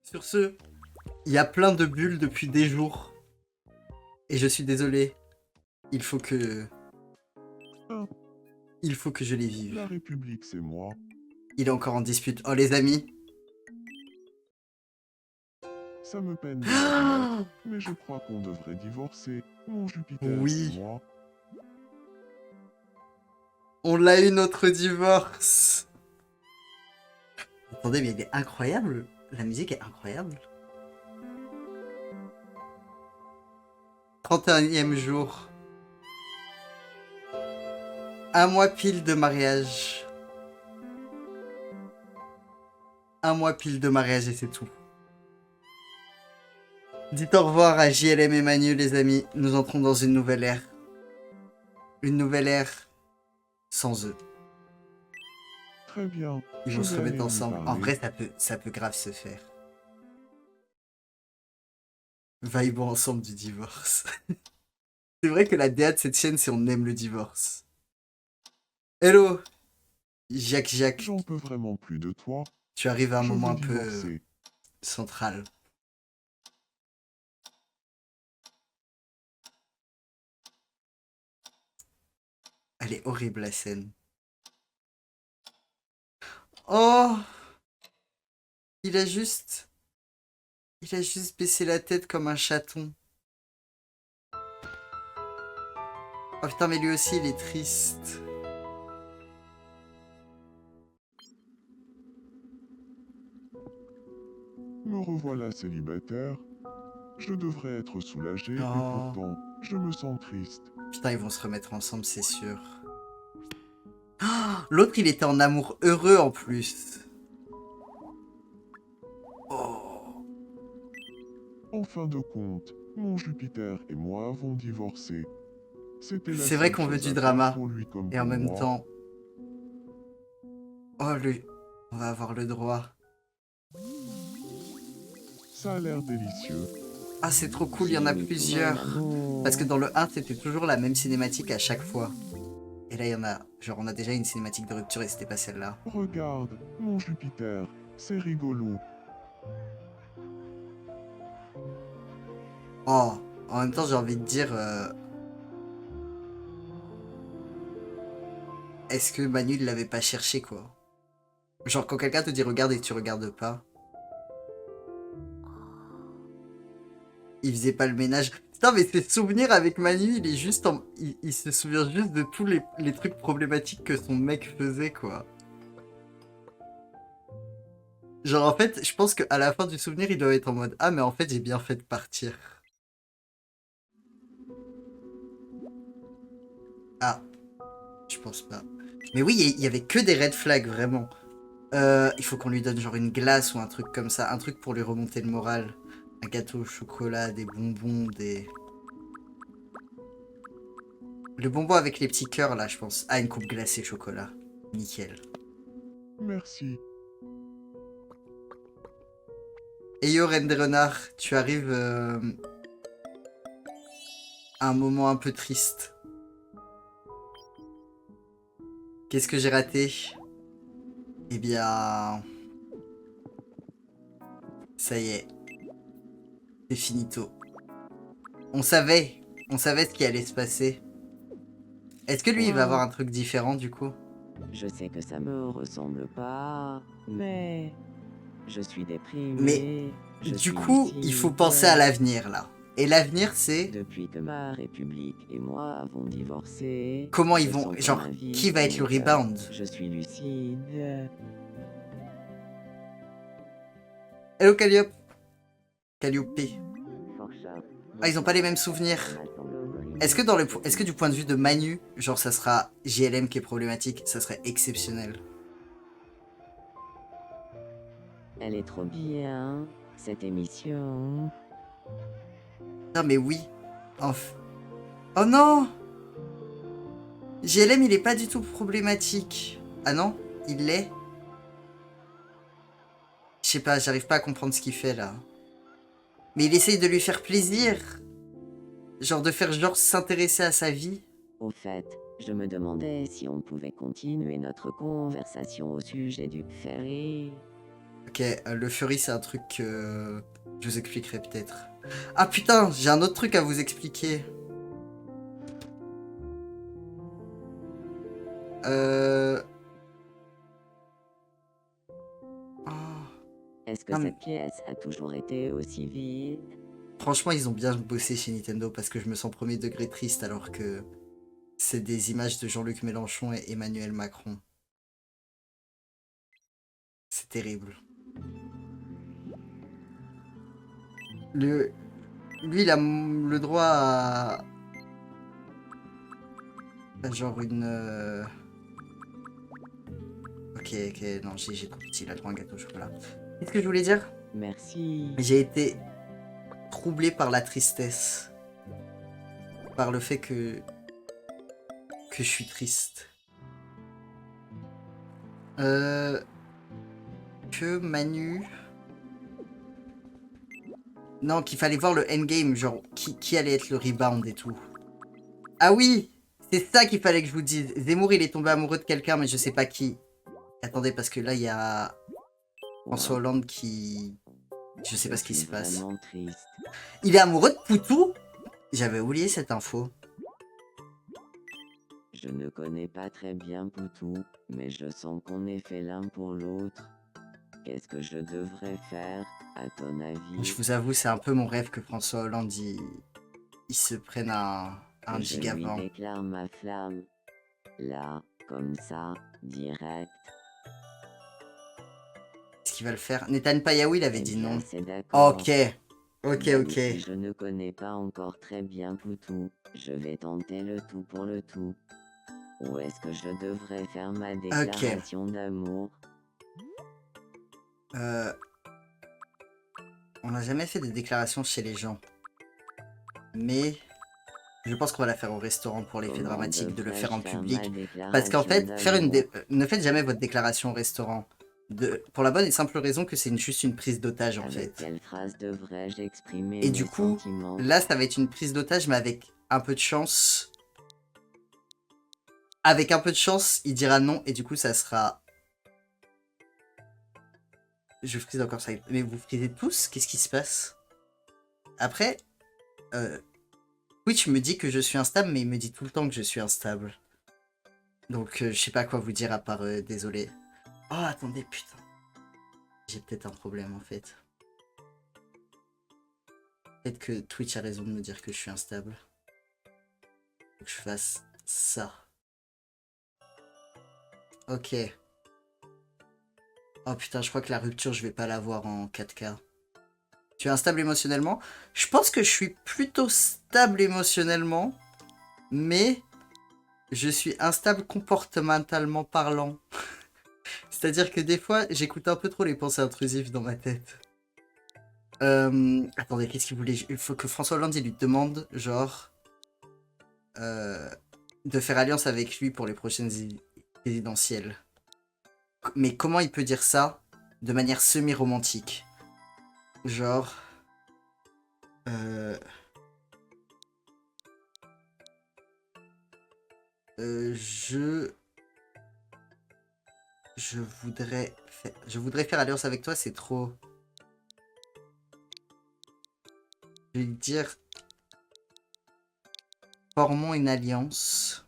Sur ce, il y a plein de bulles depuis des jours. Et je suis désolé. Il faut que... Hein, Il faut que je les vive. la République, c'est moi. Il est encore en dispute. Oh les amis. Ça me peine de l'admettre, mais je crois qu'on devrait divorcer, mon Jupiter et Oui. moi. On l'a eu notre divorce. Attendez, mais il est incroyable. La musique est incroyable. 31e jour. Un mois pile de mariage. Un mois pile de mariage et c'est tout. Dites au revoir à JLM et Manu, les amis. Nous entrons dans une nouvelle ère. Une nouvelle ère sans eux. Très bien, Ils je vont se vais aller remettre lui ensemble. En parler. vrai, ça peut grave se faire. Vibe ensemble du divorce. C'est vrai que la DA de cette chaîne, c'est on aime le divorce. Hello, Jacques. J'en peux vraiment plus de toi. Tu arrives à un Je moment veux un peu divorcer. central. Elle est horrible la scène. Oh, il a juste... Il a juste baissé la tête comme un chaton. Oh putain, mais lui aussi, il est triste. Me revoilà célibataire. Je devrais être soulagé et Oh. pourtant, je me sens triste. Putain, ils vont se remettre ensemble, c'est sûr. Oh, l'autre, il était en amour heureux en plus. Oh. En fin de compte, mon Jupiter et moi avons divorcé. C'était la C'est vrai seule qu'on veut chose du à faire drama. pour lui comme Et en pour même moi. temps... Oh, on va avoir le droit. Ça a l'air délicieux. Ah, c'est trop cool, il y en J'ai a mis tout mon plusieurs. Parce que amour. dans le 1, c'était toujours la même cinématique à chaque fois. Et là, il y en a... Genre, on a déjà une cinématique de rupture et c'était pas celle-là. Regarde, mon Jupiter, c'est rigolo. Oh, en même temps, j'ai envie de dire... Est-ce que Manu, il l'avait pas cherché, quoi? Genre, quand quelqu'un te dit regarde et que tu regardes pas, il faisait pas le ménage. Putain, mais ses souvenirs avec Manu, il est juste en... Il se souvient juste de tous les trucs problématiques que son mec faisait, quoi. Genre, en fait, je pense qu'à la fin du souvenir, il doit être en mode ah, mais en fait, j'ai bien fait de partir. Ah, je pense pas. Mais oui, il y avait que des red flags, vraiment. Il faut qu'on lui donne genre une glace ou un truc comme ça. Un truc pour lui remonter le moral. Un gâteau au chocolat, des bonbons, des... Le bonbon avec les petits cœurs, là, je pense. Ah, une coupe glacée chocolat. Nickel. Merci. Et yo, Reine des Renards, tu arrives à un moment un peu triste. Qu'est-ce que j'ai raté? Eh bien... Ça y est. C'est finito. On savait ce qui allait se passer. Est-ce que lui, il va avoir un truc différent, du coup? Je sais que ça me ressemble pas, mais je suis Mais, déprimé. Je du suis coup, il faut penser à lucide. l'avenir, là. Et l'avenir, c'est... Depuis que ma République et moi avons divorcé, Comment ils je vont... sens comme Genre, un vide qui va dans être le mon cœur. rebound? Je suis lucide. Hello, Calliope. Calliope. Ah, ils ont pas les mêmes souvenirs. Est-ce que, est-ce que du point de vue de Manu, genre, ça sera JLM qui est problématique? Ça serait exceptionnel. Elle est trop bien, cette émission. Non, mais oui. Oh non! JLM, il est pas du tout problématique. Ah non? Il l'est? Je sais pas, j'arrive pas à comprendre ce qu'il fait, là. Mais il essaye de lui faire plaisir. Genre de faire genre s'intéresser à sa vie. Au fait, je me demandais si on pouvait continuer notre conversation au sujet du ferry. Ok, le Fury, c'est un truc que je vous expliquerai peut-être. Ah putain, j'ai un autre truc à vous expliquer. Euh... oh, Est-ce que non, mais cette pièce a toujours été aussi vide? franchement, ils ont bien bossé chez Nintendo parce que je me sens premier degré triste alors que c'est des images de Jean-Luc Mélenchon et Emmanuel Macron. C'est terrible. Le... Lui, il a le droit à genre une... Ok, ok, non, j'ai trop petit, il a le droit à un gâteau au chocolat. Qu'est-ce que je voulais dire? Merci. J'ai été troublé par la tristesse. Par le fait que je suis triste. Euh... Que Manu... Non, qu'il fallait voir le endgame, genre, qui allait être le rebound et tout. Ah oui! C'est ça qu'il fallait que je vous dise. Zemmour, il est tombé amoureux de quelqu'un, mais je sais pas qui. Attendez, parce que là, il y a François Wow, Hollande qui... Je sais je pas ce qui suis se passe. vraiment triste. Il est amoureux de Poutou? J'avais oublié cette info. Je ne connais pas très bien Poutou, mais je sens qu'on est fait l'un pour l'autre. Qu'est-ce que je devrais faire, à ton Je avis? vous avoue, c'est un peu mon rêve que François Hollande, il se prenne un Que je lui gigavant. déclare ma flamme. Là, comme ça, direct. Est-ce qu'il va le faire? Netan Payaou, il avait Eh dit bien, non. c'est d'accord. Ok. Ok, Même ok. si je ne connais pas encore très bien Poutou, je vais tenter le tout pour le tout. Où est-ce que je devrais faire ma Ok. déclaration d'amour? Euh, on n'a jamais fait de déclaration chez les gens. Mais je pense qu'on va la faire au restaurant pour l'effet Comment dramatique de le faire devrais-je en faire ma public. Parce qu'en déclaration fait, d'amour? ne faites jamais votre déclaration au restaurant. Pour la bonne et simple raison que c'est juste une prise d'otage en Avec fait. quelle phrase devrais-je exprimer Et mes du coup, sentiments? là, ça va être une prise d'otage, mais avec un peu de chance. Avec un peu de chance, il dira non, et du coup, ça sera... Je frise encore ça. Mais vous frisez tous? Qu'est-ce qui se passe? Après, Twitch me dit que je suis instable, mais il me dit tout le temps que je suis instable. Donc, je sais pas quoi vous dire à part désolé. Oh, attendez, putain. J'ai peut-être un problème, en fait. Peut-être que Twitch a raison de me dire que je suis instable. Faut que je fasse ça. Ok. Oh putain, je crois que la rupture, je vais pas l'avoir en 4K. Tu es instable émotionnellement? Je pense que je suis plutôt stable émotionnellement, mais je suis instable comportementalement parlant. C'est-à-dire que des fois, j'écoute un peu trop les pensées intrusives dans ma tête. Attendez, qu'est-ce qu'il voulait? Il faut que François Hollande il lui demande, genre, euh, de faire alliance avec lui pour les prochaines présidentielles. Mais comment il peut dire ça de manière semi-romantique? Genre, euh, euh, je, je voudrais faire alliance avec toi, c'est trop. Je vais lui dire, formons une alliance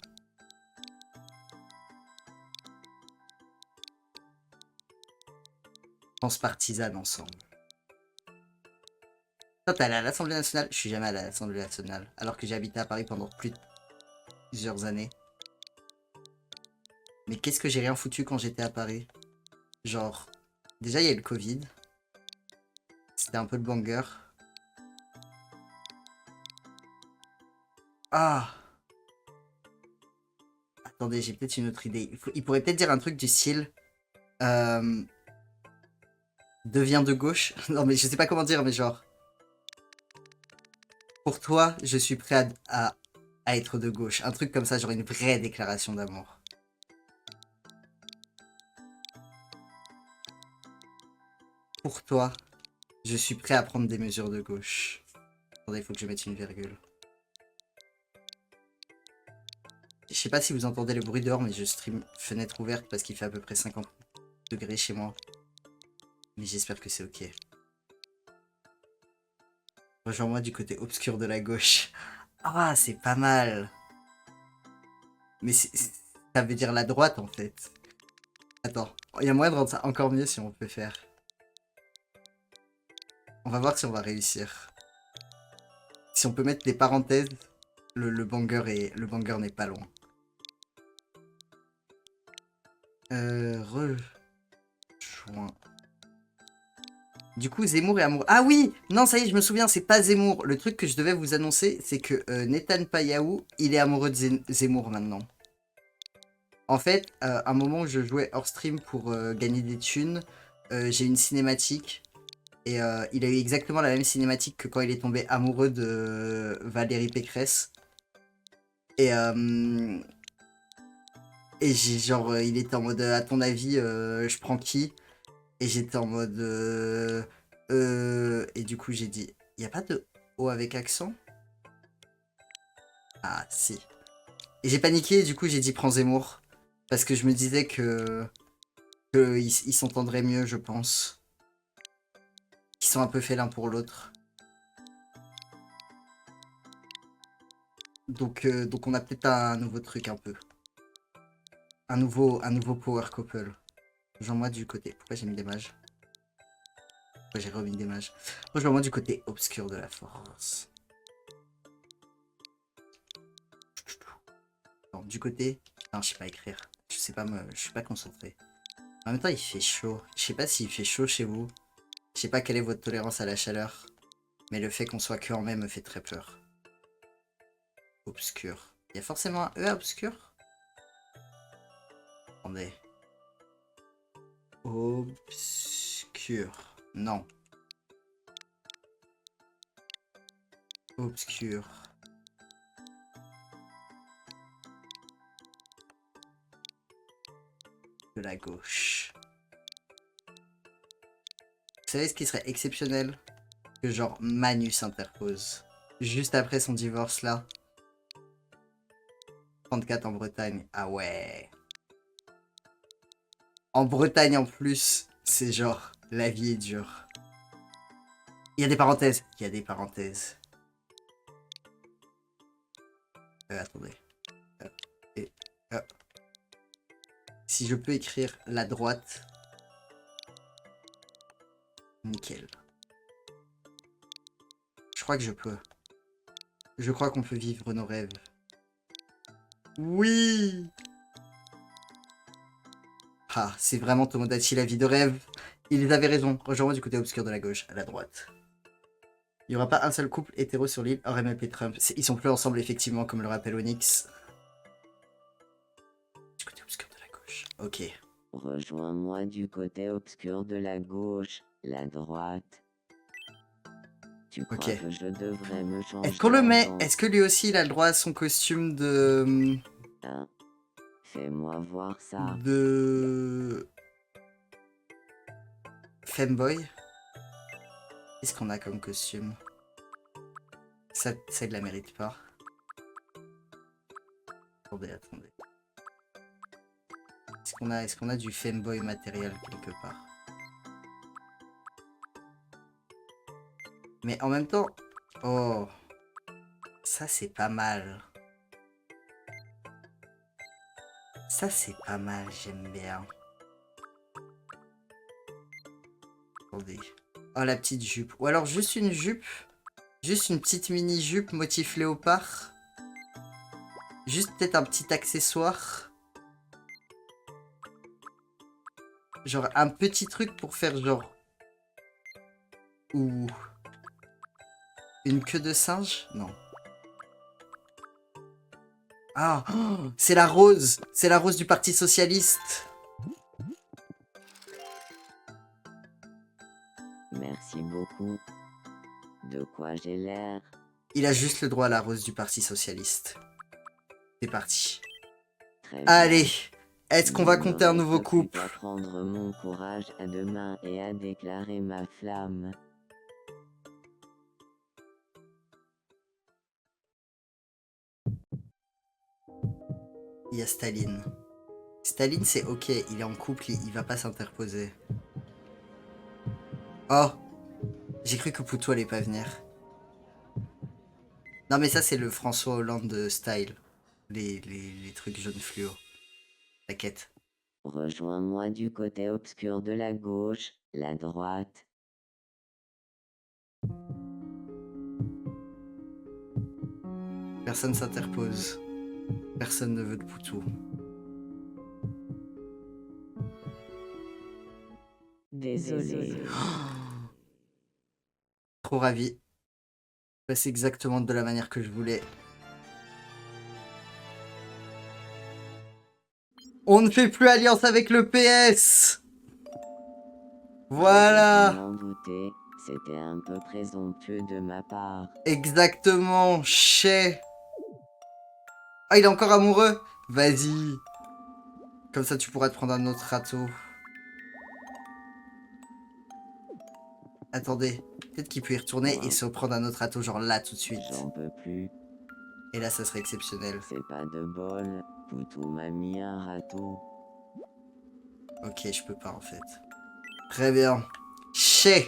transpartisane ensemble. Toi, t'es allé à l'Assemblée nationale? Je suis jamais allé à l'Assemblée nationale, alors que j'ai habité à Paris pendant plusieurs années. Mais qu'est-ce que j'ai rien foutu quand j'étais à Paris? Genre, déjà il y a eu le Covid, c'était un peu le banger. Ah! Attendez, j'ai peut-être une autre idée. Il pourrait peut-être dire un truc du style... Euh, deviens de gauche. Non mais je sais pas comment dire, mais genre... Pour toi, je suis prêt à être de gauche. Un truc comme ça, genre une vraie déclaration d'amour. Pour toi, je suis prêt à prendre des mesures de gauche. Attendez, il faut que je mette une virgule. Je sais pas si vous entendez le bruit dehors, mais je stream fenêtre ouverte parce qu'il fait à peu près 50 degrés chez moi. Mais j'espère que c'est ok. Rejoins-moi du côté obscur de la gauche. Ah, c'est pas mal. Mais ça veut dire la droite, en fait. Attends, il y a moyen de rendre ça encore mieux si on peut faire. On va voir si on va réussir. Si on peut mettre des parenthèses, le banger n'est pas loin. Rejoins. Du coup, Zemmour est amoureux. Ah oui! Non, ça y est, je me souviens, c'est pas Zemmour. Le truc que je devais vous annoncer, c'est que Nethan Payaou, il est amoureux de Zemmour maintenant. En fait, à un moment où je jouais hors stream pour gagner des thunes, j'ai une cinématique. Et il a eu exactement la même cinématique que quand il est tombé amoureux de Valérie Pécresse. Et, j'ai genre, il était en mode, à ton avis, je prends qui? Et j'étais en mode, et du coup j'ai dit, y a pas de O avec accent? Ah si. Et j'ai paniqué, du coup j'ai dit prends Zemmour. Parce que je me disais que ils s'entendraient mieux, je pense. Qu'ils sont un peu faits l'un pour l'autre. Donc on a peut-être un nouveau truc un peu. Un nouveau power couple. Rejoins-moi du côté. Pourquoi j'ai mis des mages? Pourquoi j'ai remis des mages? Rejoins-moi du côté obscur de la force. Non, du côté. Non, je sais pas écrire. Je sais pas je suis pas concentré. En même temps, il fait chaud. Je sais pas s'il fait chaud chez vous. Je sais pas quelle est votre tolérance à la chaleur. Mais le fait qu'on soit que en mai me fait très peur. Obscur. Il y a forcément un E à obscur? Attendez. Obscur. Non. Obscur. De la gauche. Vous savez ce qui serait exceptionnel? Que genre Manu s'interpose. Juste après son divorce là. 34 en Bretagne. Ah ouais. En Bretagne en plus, c'est genre la vie est dure. Il y a des parenthèses. Il y a des parenthèses. Attendez. Et, si je peux écrire la droite. Nickel. Je crois que je peux. Je crois qu'on peut vivre nos rêves. Oui! Ah, c'est vraiment Tomodachi la vie de rêve. Ils avaient raison. Rejoins-moi du côté obscur de la gauche, à la droite. Il n'y aura pas un seul couple hétéro sur l'île hors MLP Trump. Ils sont plus ensemble, effectivement, comme le rappelle Onyx. Du côté obscur de la gauche. Ok. Rejoins-moi du côté obscur de la gauche, la droite. Tu crois que je devrais me changer? Est-ce qu'on le met? Est-ce que lui aussi il a le droit à son costume de... Hein? Fais-moi voir ça. De... Femboy? Qu'est-ce qu'on a comme costume? Ça il la mérite pas. Attendez. Est-ce qu'on a du femboy matériel quelque part? Mais en même temps... Oh... Ça c'est pas mal. Ça c'est pas mal, j'aime bien. Attendez. Oh la petite jupe. Ou alors juste une jupe. Juste une petite mini jupe motif léopard. Juste peut-être un petit accessoire. Genre un petit truc pour faire genre... Ou... Une queue de singe? Non. Ah, oh, c'est la rose. C'est la rose du Parti Socialiste. Merci beaucoup. De quoi j'ai l'air? Il a juste le droit à la rose du Parti Socialiste. C'est parti. Très Allez, bien. est-ce qu'on va compter un nouveau couple? À prendre mon courage à deux mains et à déclarer ma flamme. Il y a Staline. Staline, c'est ok, il est en couple, il va pas s'interposer. Oh, j'ai cru que Poutou allait pas venir. Non mais ça c'est le François Hollande style. Les trucs jaunes fluo. La quête. Rejoins-moi du côté obscur de la gauche, la droite. Personne s'interpose. Personne ne veut de Poutou. Désolé. Trop ravi. C'est exactement de la manière que je voulais. On ne fait plus alliance avec le PS. Voilà. Je m'en doutais, c'était un peu présomptueux de ma part. Exactement. Chez. Ah, il est encore amoureux. Vas-y. Comme ça, tu pourras te prendre un autre râteau. Attendez. Peut-être qu'il peut y retourner et se reprendre un autre râteau, genre là, tout de suite. J'en peux plus, Et là, ça serait exceptionnel. c'est pas de bol. Poutou m'a mis un râteau. Ok, je peux pas, en fait. Très bien. Chez.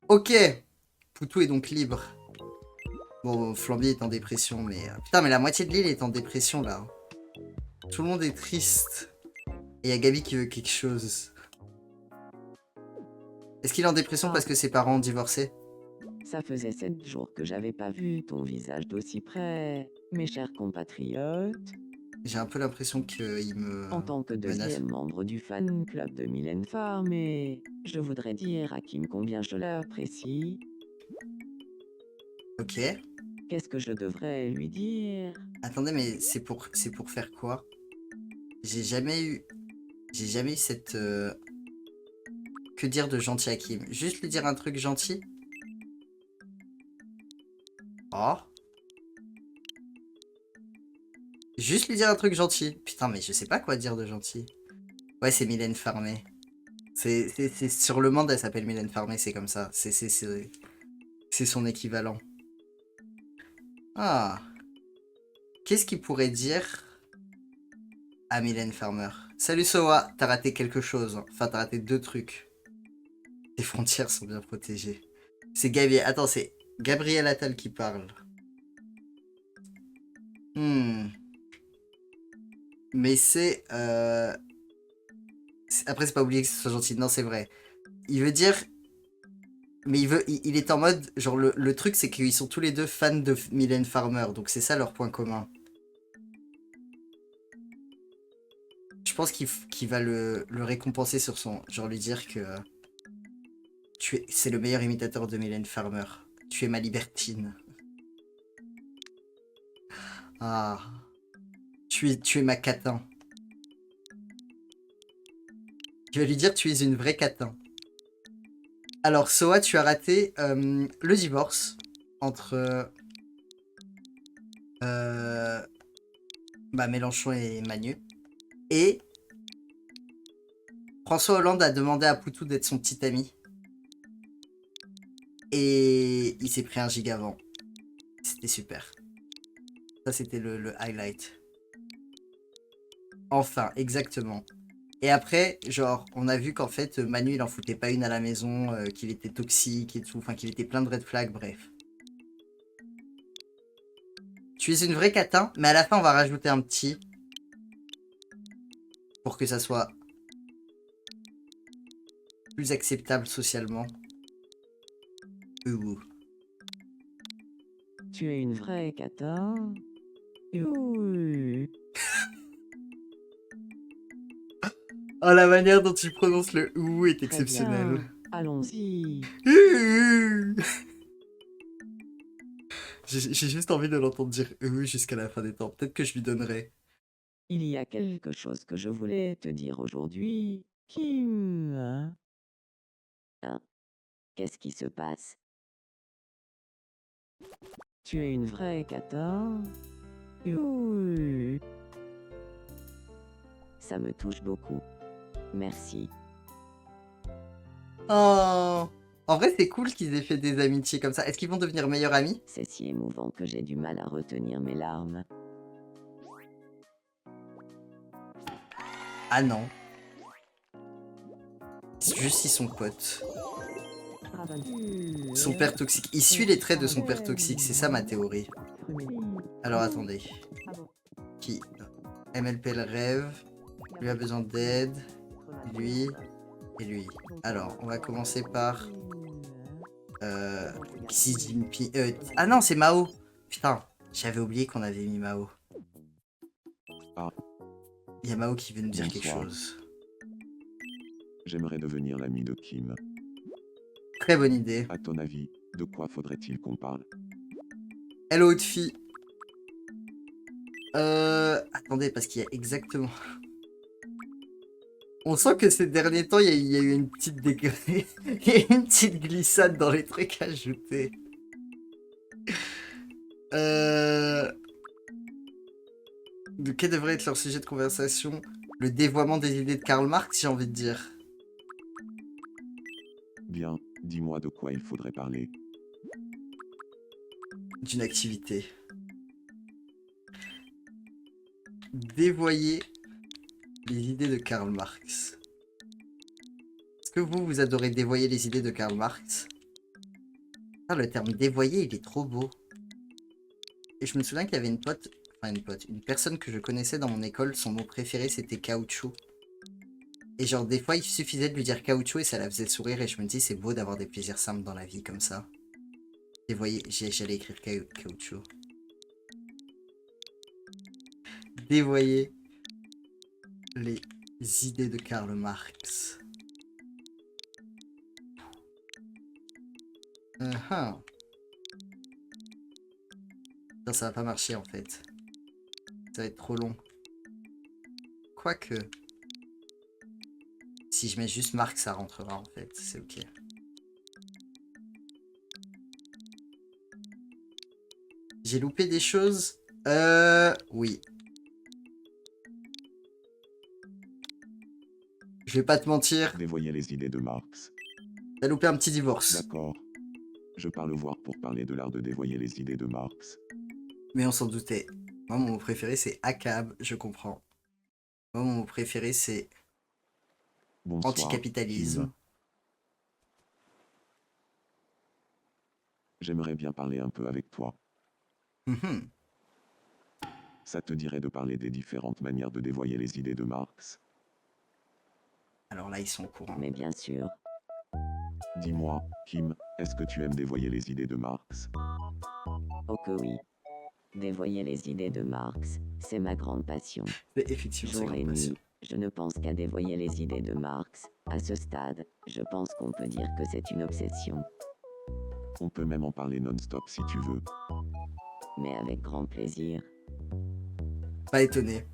Ok. Poutou est donc libre. Bon, Flambier est en dépression, mais... Putain, mais la moitié de l'île est en dépression, là. Tout le monde est triste. Et il y a Gabi qui veut quelque chose. Est-ce qu'il est en dépression parce que ses parents ont divorcé? Ça faisait 7 jours que j'avais pas vu ton visage d'aussi près, mes chers compatriotes. J'ai un peu l'impression qu'il me En tant que menace. deuxième membre du fan club de Mylène Farmer, je voudrais dire à Kim combien je l'apprécie. Ok. Qu'est-ce que je devrais lui dire? Attendez, mais c'est pour faire quoi? J'ai jamais eu cette... Que dire de gentil à Kim? Juste lui dire un truc gentil? Oh. Juste lui dire un truc gentil. Putain, mais je sais pas quoi dire de gentil. Ouais, c'est Mylène Farmer. C'est sur le monde, elle s'appelle Mylène Farmer, c'est comme ça. C'est son équivalent. Ah. Qu'est-ce qu'il pourrait dire à Mylène Farmer? Salut Soa, t'as raté quelque chose. Enfin, t'as raté 2 trucs. Tes frontières sont bien protégées. C'est Gabriel. Attends, c'est Gabriel Attal qui parle. Mais c'est... Après, c'est pas oublié que ce soit gentil. Non, c'est vrai. Il veut dire... Mais il est en mode... Genre, le truc, c'est qu'ils sont tous les deux fans de Mylène Farmer. Donc, c'est ça leur point commun. Je pense qu'il va le récompenser sur son... Genre, lui dire que... c'est le meilleur imitateur de Mylène Farmer. Tu es ma libertine. Ah. Tu es ma catin. Tu vas lui dire tu es une vraie catin. Alors, Soa, tu as raté le divorce entre Mélenchon et Manu. Et François Hollande a demandé à Poutou d'être son petit ami. Et il s'est pris un gigavant. C'était super. Ça, c'était le highlight. Enfin, exactement. Et après, genre, on a vu qu'en fait, Manu, il en foutait pas une à la maison, qu'il était toxique et tout, enfin, qu'il était plein de red flags, bref. Tu es une vraie catin, mais à la fin, on va rajouter un petit. Pour que ça soit plus acceptable socialement. Ouh. Tu es une vraie cata. Ouh. Oh, la manière dont tu prononces le ouh est Très exceptionnelle. bien. Allons-y. J'ai juste envie de l'entendre dire ouh jusqu'à la fin des temps. Peut-être que je lui donnerai. Il y a quelque chose que je voulais te dire aujourd'hui, Kim. Hein? Qu'est-ce qui se passe? Tu es une vraie cata. Ouh. Ça me touche beaucoup. Merci. Oh. En vrai, c'est cool qu'ils aient fait des amitiés comme ça. Est-ce qu'ils vont devenir meilleurs amis? C'est si émouvant que j'ai du mal à retenir mes larmes. Ah non. Juste ils sont potes. Son père toxique. Il suit les traits de son père toxique, c'est ça ma théorie. Alors attendez. Qui MLP le rêve. Lui a besoin d'aide. Lui. Et lui. Alors, on va commencer par... Xi Jinping. Ah non, c'est Mao. Putain, j'avais oublié qu'on avait mis Mao. Ah. Il y a Mao qui veut nous dire quelque Bonsoir. chose. J'aimerais devenir l'ami de Kim. Très bonne idée. À ton avis, de quoi faudrait-il qu'on parle? Hello, haute fille. Attendez, parce qu'il y a exactement... On sent que ces derniers temps, il y a eu une petite il y a eu une petite glissade dans les trucs ajoutés. De quel devrait être leur sujet de conversation? Le dévoiement des idées de Karl Marx, j'ai envie de dire. Bien, dis-moi de quoi il faudrait parler. D'une activité. Dévoyer les idées de Karl Marx. Est-ce que vous adorez dévoyer les idées de Karl Marx? Ah, le terme dévoyer, il est trop beau. Et je me souviens qu'il y avait une pote, enfin une personne que je connaissais dans mon école, son mot préféré c'était caoutchouc. Et genre des fois il suffisait de lui dire caoutchouc et ça la faisait sourire et je me dis c'est beau d'avoir des plaisirs simples dans la vie comme ça. Dévoyer, j'allais écrire caoutchouc. Dévoyer les idées de Karl Marx. Putain, ça va pas marcher en fait. Ça va être trop long. Quoique... Si je mets juste Marx, ça rentrera en fait. C'est ok. J'ai loupé des choses? Oui. Je vais pas te mentir. Dévoyer les idées de Marx. T'as loupé un petit divorce. D'accord. Je parle voir pour parler de l'art de dévoyer les idées de Marx. Mais on s'en doutait. Moi, mon mot préféré, c'est ACAB. Je comprends. Moi, mon mot préféré, c'est Bonsoir, anticapitalisme. Kim. J'aimerais bien parler un peu avec toi. Ça te dirait de parler des différentes manières de dévoyer les idées de Marx? Alors là, ils sont au courant. Mais bien sûr, Dis-moi, Kim, est-ce que tu aimes dévoyer les idées de Marx? oh que oui. Dévoyer les idées de Marx, c'est ma grande passion. C'est effectivement sa Jour et grande passion. nuit, je ne pense qu'à dévoyer les idées de Marx. À ce stade, je pense qu'on peut dire que c'est une obsession. On peut même en parler non-stop si tu veux. Mais avec grand plaisir. Pas étonné.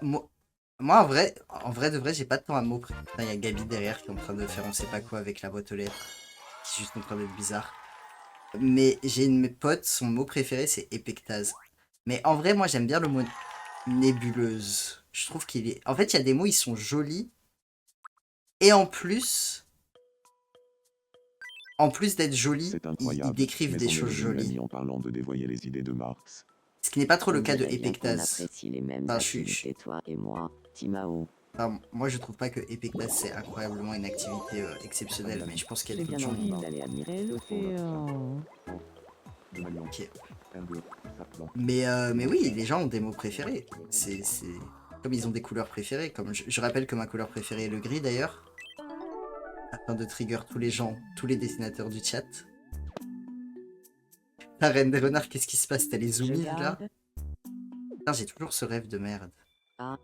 Moi, en vrai de vrai, j'ai pas de temps à mot. Il y a Gabi derrière qui est en train de faire on sait pas quoi avec la boîte aux lettres. Qui est juste en train d'être bizarre. Mais j'ai une de mes potes, son mot préféré c'est épectase. Mais en vrai, moi j'aime bien le mot nébuleuse. Je trouve qu'il est... En fait, il y a des mots, ils sont jolis. Et en plus d'être jolis, C'est ils incroyable, décrivent mais des on est choses devenu jolies. amis en parlant de dévoyer les idées de Marx. Ce qui n'est pas trop le On cas de dirait bien qu'on épectase. apprécie les mêmes Enfin, activités, toi et moi, Timao. Enfin, moi je trouve pas que épectase c'est incroyablement une activité exceptionnelle, mais je pense qu'il y a J'ai d'autres bien gens. envie d'aller admirer l'océan. Ok. Mais oui, les gens ont des mots préférés. C'est comme ils ont des couleurs préférées. Comme je rappelle que ma couleur préférée est le gris d'ailleurs. Afin de trigger tous les gens, tous les dessinateurs du chat. La reine des renards, qu'est-ce qui se passe? T'as les Je zoomies là? garde. Putain, j'ai toujours ce rêve de merde. Ah.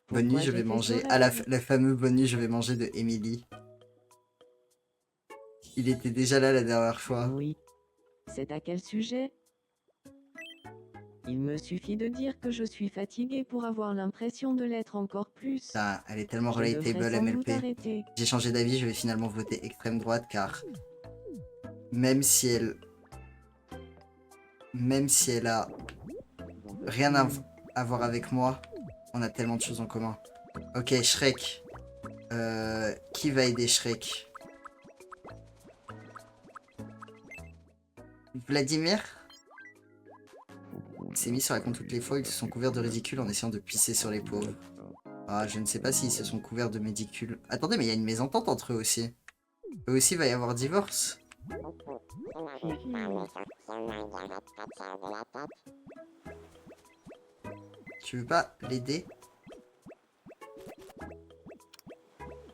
Bonne nuit, Pourquoi je vais j'ai fait manger. ce Ah, la rêve fameuse bonne nuit, je vais manger de Emily. Il était déjà là la dernière fois. Oui. C'est à quel sujet? Il me suffit de dire que je suis fatiguée pour avoir l'impression de l'être encore plus. Putain, elle est tellement Je devrais relatable sans doute MLP. arrêter. J'ai changé d'avis, je vais finalement voter extrême droite car même si elle a rien à voir avec moi, on a tellement de choses en commun. Ok, Shrek. Qui va aider Shrek? Vladimir s'est mis sur la compte toutes les fois, ils se sont couverts de ridicule en essayant de pisser sur les pauvres. Ah, je ne sais pas s'ils se sont couverts de médicules. Attendez, mais il y a une mésentente entre eux aussi. Eux aussi, va y avoir divorce. Tu veux pas l'aider?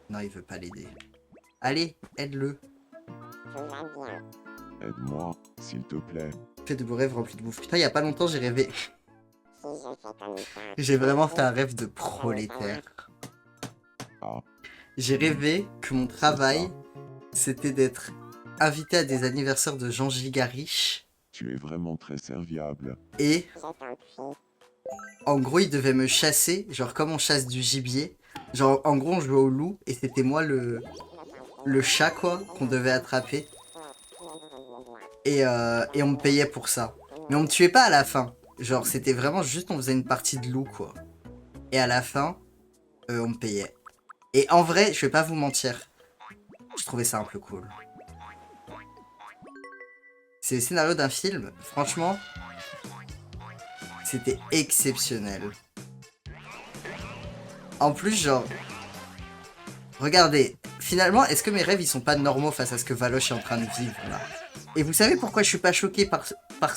Non, il veut pas l'aider. Allez, aide-le. Aide-moi, s'il te plaît. Fais de beaux rêves remplis de bouffe. Putain, il y a pas longtemps, j'ai rêvé. J'ai vraiment fait un rêve de prolétaire. Ah, J'ai rêvé que mon travail, c'était d'être invité à des anniversaires de gens giga riches. tu es vraiment très serviable. Et en gros, ils devaient me chasser, genre comme on chasse du gibier. Genre, en gros, on jouait au loup et c'était moi le chat, quoi, qu'on devait attraper. Et on me payait pour ça. Mais on me tuait pas à la fin. Genre, c'était vraiment juste, on faisait une partie de loup, quoi. Et à la fin, on me payait. Et en vrai, je vais pas vous mentir, je trouvais ça un peu cool. C'est le scénario d'un film, franchement, c'était exceptionnel. En plus, genre, regardez, finalement, est-ce que mes rêves, ils sont pas normaux face à ce que Valoche est en train de vivre, là? Et vous savez pourquoi je suis pas choqué par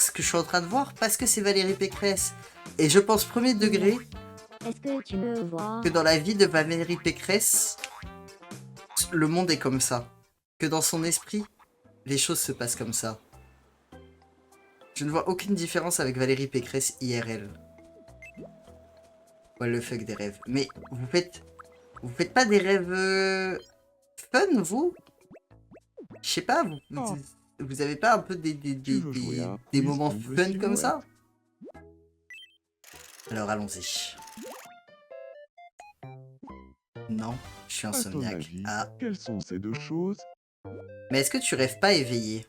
ce que je suis en train de voir? Parce que c'est Valérie Pécresse. Et je pense premier degré Est-ce que tu me vois? que dans la vie de Valérie Pécresse, le monde est comme ça. Que dans son esprit, les choses se passent comme ça. Je ne vois aucune différence avec Valérie Pécresse IRL. What the fuck des rêves. Mais vous faites pas des rêves fun, vous? Je sais pas, vous avez pas un peu Tu veux jouer à un des quiz moments double fun comme silhouette? ça? Alors allons-y. Non, je suis À ton insomniaque. avis, Ah, quelles sont ces deux choses? mais est-ce que tu rêves pas éveillé?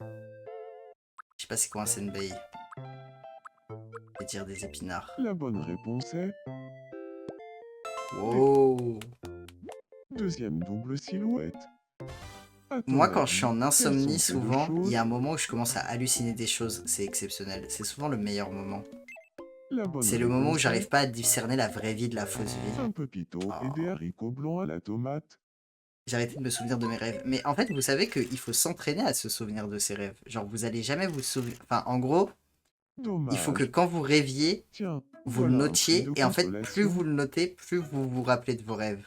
Je sais pas c'est quoi un senbei. Je vais dire des épinards. La bonne réponse est Wow. deuxième double silhouette. À ton Moi, quand avis, je suis en quelles insomnie, sont ces deux souvent, il y a choses? un moment où je commence à halluciner des choses. C'est exceptionnel. C'est souvent le meilleur moment. La bonne C'est le moment où réponse j'arrive est pas à discerner la vraie vie de la fausse vie. un pepito et Oh. des haricots blancs à la tomate. J'ai arrêté de me souvenir de mes rêves. Mais en fait, vous savez qu'il faut s'entraîner à se souvenir de ses rêves. Genre, vous allez jamais vous souvenir... Enfin, en gros, il faut que Dommage. quand vous rêviez, Tiens, vous le voilà un prix notiez. de Et en fait, plus consolation. vous le notez, plus vous vous rappelez de vos rêves.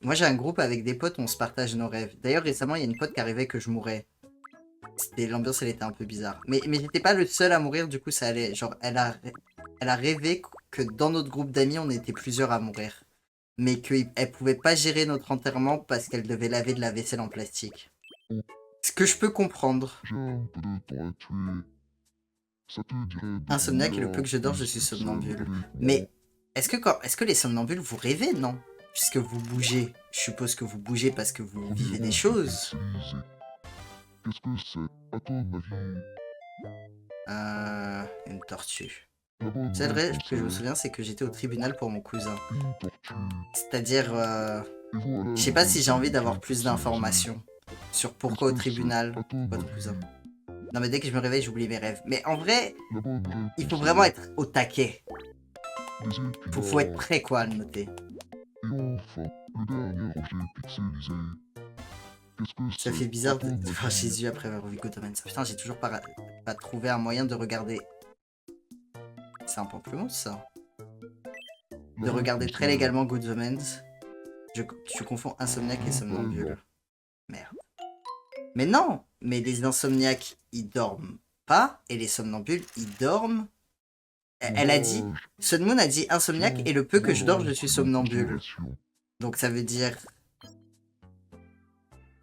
Moi, j'ai un groupe avec des potes où on se partage nos rêves. D'ailleurs, récemment, il y a une pote qui arrivait que je mourais. L'ambiance, elle était un peu bizarre. Mais j'étais pas le seul à mourir, du coup, ça allait. Genre, elle a rêvé que dans notre groupe d'amis, on était plusieurs à mourir. Mais qu'elle pouvait pas gérer notre enterrement parce qu'elle devait laver de la vaisselle en plastique. Ce que je peux comprendre. J'ai un peu de temps à tuer. Ça te dirait de Insomniaque, jouer le à peu que je dors, je Quiz suis Pixel somnambule. avec moi? Mais est-ce que les somnambules, vous rêvez, non? Puisque vous bougez. Je suppose que vous bougez parce que vous vivez des choses. Pixelisé. Qu'est-ce que c'est, à ton avis? Une tortue. La bonne Le seul rêve réponse que je me est souviens, c'est que j'étais au tribunal pour mon cousin. une tortue. C'est-à-dire, Et voilà je sais la pas bonne si j'ai envie d'avoir solution plus pixelisée. d'informations sur pourquoi au Qu'est-ce que c'est, tribunal, à ton votre avis? cousin. Non mais dès que je me réveille, j'oublie mes rêves. Mais en vrai, La bonne réponse il faut vraiment est être au taquet. des Faut être épinards. prêt quoi à le noter. Et enfin, le dernier objet pixelisé. Qu'est-ce que Ça c'est, fait à bizarre ton de voir avis? Jésus après avoir vu Good Omens. Putain, j'ai toujours pas trouvé un moyen de regarder. C'est un pamplemousse ça. De La regarder réponse très est légalement Good Omens. Je confonds insomniaque et somnambule. Merde. Mais non! Mais les insomniaques, ils dorment pas. Et les somnambules, ils dorment. Elle a dit. Dommage. Sun Moon a dit insomniaque Tiens, et le peu que je voilà dors, je un suis prix de somnambule. consolation. Donc ça veut dire.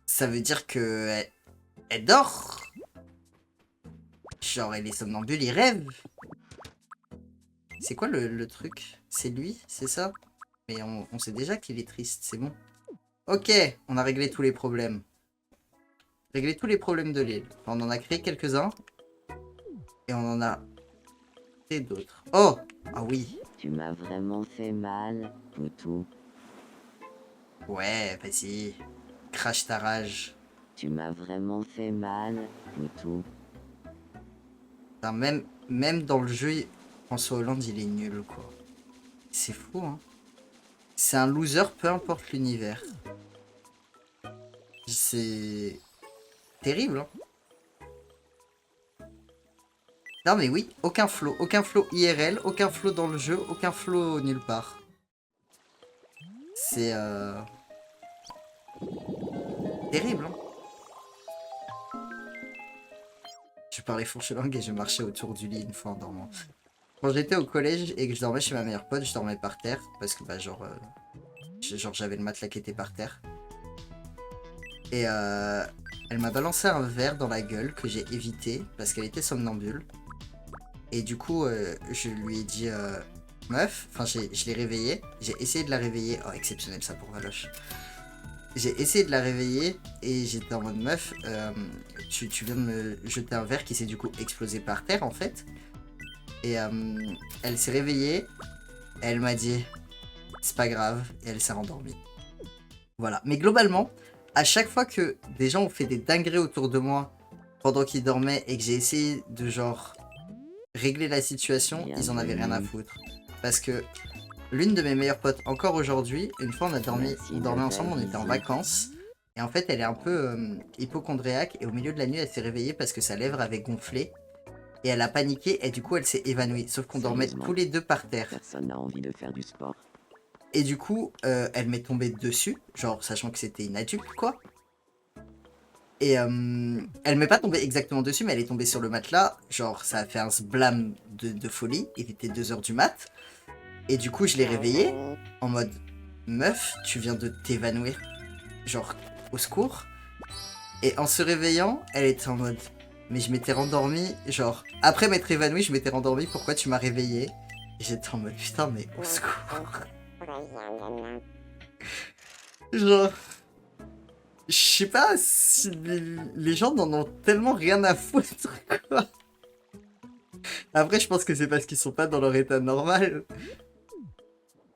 Ça veut dire que. Elle dort. Genre, elle est somnambule, il rêve. C'est quoi le truc? C'est lui? C'est ça? Mais on sait déjà qu'il est triste, c'est bon. Ok, on a réglé tous les problèmes. Réglé tous les problèmes de l'île. Enfin, on en a créé quelques-uns. Et on en a créé d'autres. Oh! Ah oui. Tu m'as vraiment fait mal, Poutou. Ouais, vas-y. Crache ta rage. Tu m'as vraiment fait mal, Poutou. Enfin, même dans le jeu, François Hollande, il est nul, quoi. C'est fou, hein. C'est un loser, peu importe l'univers. C'est terrible, hein. Non mais oui, aucun flow IRL, aucun flow dans le jeu, aucun flow nulle part. C'est terrible, hein. Je parlais fourche langue et je marchais autour du lit une fois en dormant. Quand j'étais au collège et que je dormais chez ma meilleure pote, je dormais par terre parce que bah genre j'avais le matelas qui était par terre. Et elle m'a balancé un verre dans la gueule que j'ai évité parce qu'elle était somnambule. Et du coup, je lui ai dit meuf, enfin je l'ai réveillée, j'ai essayé de la réveiller. Oh, exceptionnel ça pour Valoche. J'ai essayé de la réveiller et j'étais en mode meuf, tu viens de me jeter un verre qui s'est du coup explosé par terre en fait. Et elle s'est réveillée, et elle m'a dit c'est pas grave, et elle s'est rendormie. Voilà, mais globalement, à chaque fois que des gens ont fait des dingueries autour de moi pendant qu'ils dormaient et que j'ai essayé de genre régler la situation, ils en avaient rien à foutre. Parce que l'une de mes meilleures potes, encore aujourd'hui, une fois on dormait ensemble, on était en vacances. Et en fait, elle est un peu hypocondriaque. Et au milieu de la nuit, elle s'est réveillée parce que sa lèvre avait gonflé. Et elle a paniqué et du coup, elle s'est évanouie. Sauf qu'on dormait tous les deux par terre. Personne n'a envie de faire du sport. Et du coup, elle m'est tombée dessus. Genre, sachant que c'était une adulte, quoi. Et elle m'est pas tombée exactement dessus, mais elle est tombée sur le matelas. Genre, ça a fait un sblam de folie. Il était 2 h du mat'. Et du coup, je l'ai réveillée en mode meuf, tu viens de t'évanouir. Genre, au secours. Et en se réveillant, elle était en mode mais je m'étais rendormie. Genre, après m'être évanouie, je m'étais rendormie. Pourquoi tu m'as réveillée? Et j'étais en mode putain, mais au secours. Genre, je sais pas si les gens n'en ont tellement rien à foutre, quoi. Après, je pense que c'est parce qu'ils sont pas dans leur état normal.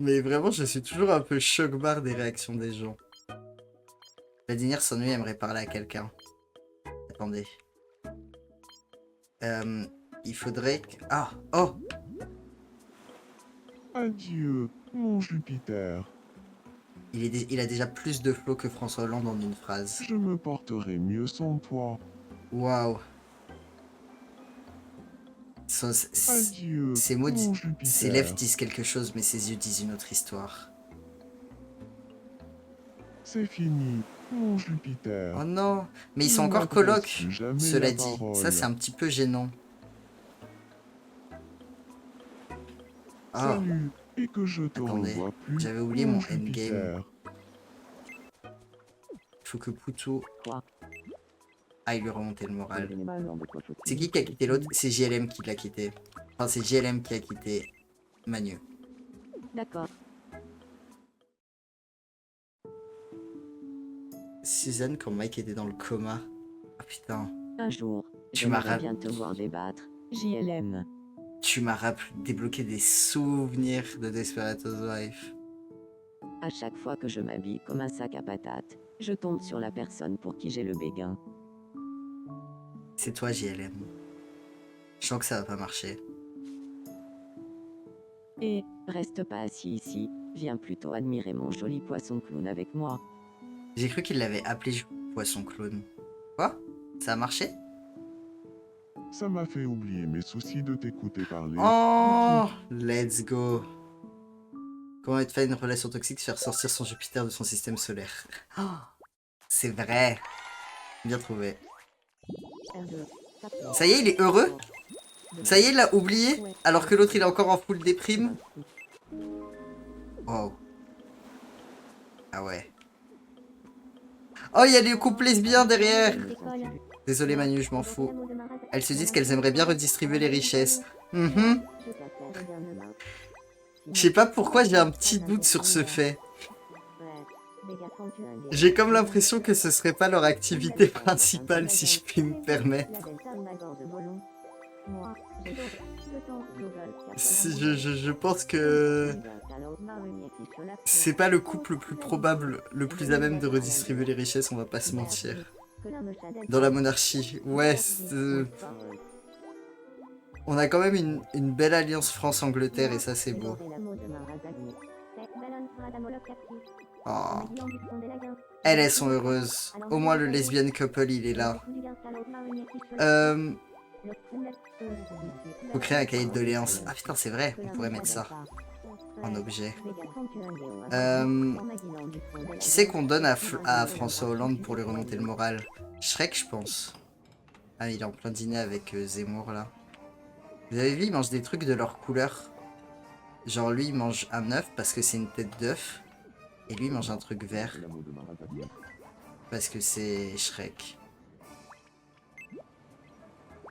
Mais vraiment, je suis toujours un peu choc-barre des réactions des gens. Vladimir s'ennuie, aimerait parler à quelqu'un. Attendez. Il faudrait que... Ah! Oh! Adieu, mon Jupiter. Il a déjà plus de flow que François Hollande en une phrase. Je me porterai mieux sans toi. Waouh! Adieu, Ses mots mon ses lèvres Jupiter. disent quelque chose, mais ses yeux disent une autre histoire. C'est fini, mon Jupiter. Oh non! Mais ils Ne sont encore m'adresse colocs, plus jamais cela la dit. parole. Ça, c'est un petit peu gênant. Ah! Salut, et que je te Attendez, revoie plus. j'avais oublié mon endgame. Jupiter. Il faut que Poutou Quoi? aille lui remonter le moral. De quoi faut-il C'est qui a quitté l'autre? C'est JLM qui l'a quitté. Enfin, c'est JLM qui a quitté Manu. D'accord. Suzanne, quand Mike était dans le coma. Ah putain. Un jour, Tu m'as j'aimerais bien te voir débattre. JLM. Tu m'as débloqué des souvenirs de Desperate Housewives. À chaque fois que je m'habille comme un sac à patates, je tombe sur la personne pour qui j'ai le béguin. C'est toi, JLM. Je sens que ça va pas marcher. Et, reste pas assis ici, viens plutôt admirer mon joli poisson clown avec moi. J'ai cru qu'il l'avait appelé Poisson Clown. Quoi? Ça a marché? Ça m'a fait oublier mes soucis de t'écouter parler. Oh! Let's go! Comment être fait une relation toxique, faire sortir son Jupiter de son système solaire? Oh, c'est vrai! Bien trouvé. Ça y est, il est heureux? Ça y est, il l'a oublié? Alors que l'autre, il est encore en full déprime? Wow. Ah ouais. Oh, il y a des couples lesbiens derrière! Désolé Manu, je m'en fous. Elles se disent qu'elles aimeraient bien redistribuer les richesses. Je sais pas pourquoi j'ai un petit doute sur ce fait. J'ai comme l'impression que ce serait pas leur activité principale, si je puis me permettre. Je pense que c'est pas le couple le plus probable, le plus à même de redistribuer les richesses, on va pas se mentir. Dans la monarchie, ouais, on a quand même une belle alliance France-Angleterre et ça c'est beau. Oh. Elles sont heureuses. Au moins le lesbian couple, il est là. Faut créer un cahier de doléances. Ah putain, c'est vrai, on pourrait mettre ça en objet. Qui c'est qu'on donne à François Hollande pour lui remonter le moral? Shrek, je pense. Ah, il est en plein dîner avec Zemmour, là. Vous avez vu, il mange des trucs de leur couleur. Genre, lui, il mange un œuf parce que c'est une tête d'œuf. Et lui, il mange un truc vert. Parce que c'est Shrek.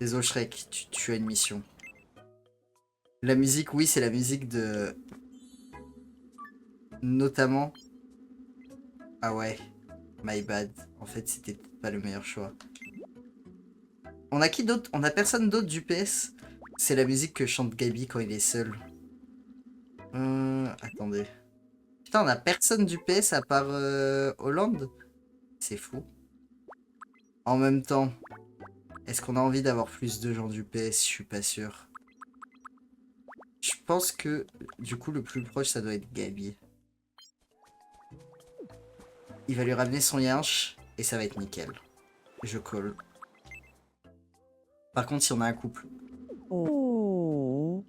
Désolé, Shrek, tu as une mission. La musique, oui, c'est la musique de... Notamment... Ah ouais, my bad. En fait, c'était pas le meilleur choix. On a qui d'autre? On a personne d'autre du PS? C'est la musique que chante Gabi quand il est seul. Attendez. Putain, on a personne du PS à part Hollande? C'est fou. En même temps, est-ce qu'on a envie d'avoir plus de gens du PS? Je suis pas sûr. Je pense que, du coup, le plus proche, ça doit être Gabi. Il va lui ramener son yinche, et ça va être nickel. Je colle. Par contre, si on a un couple... Oh.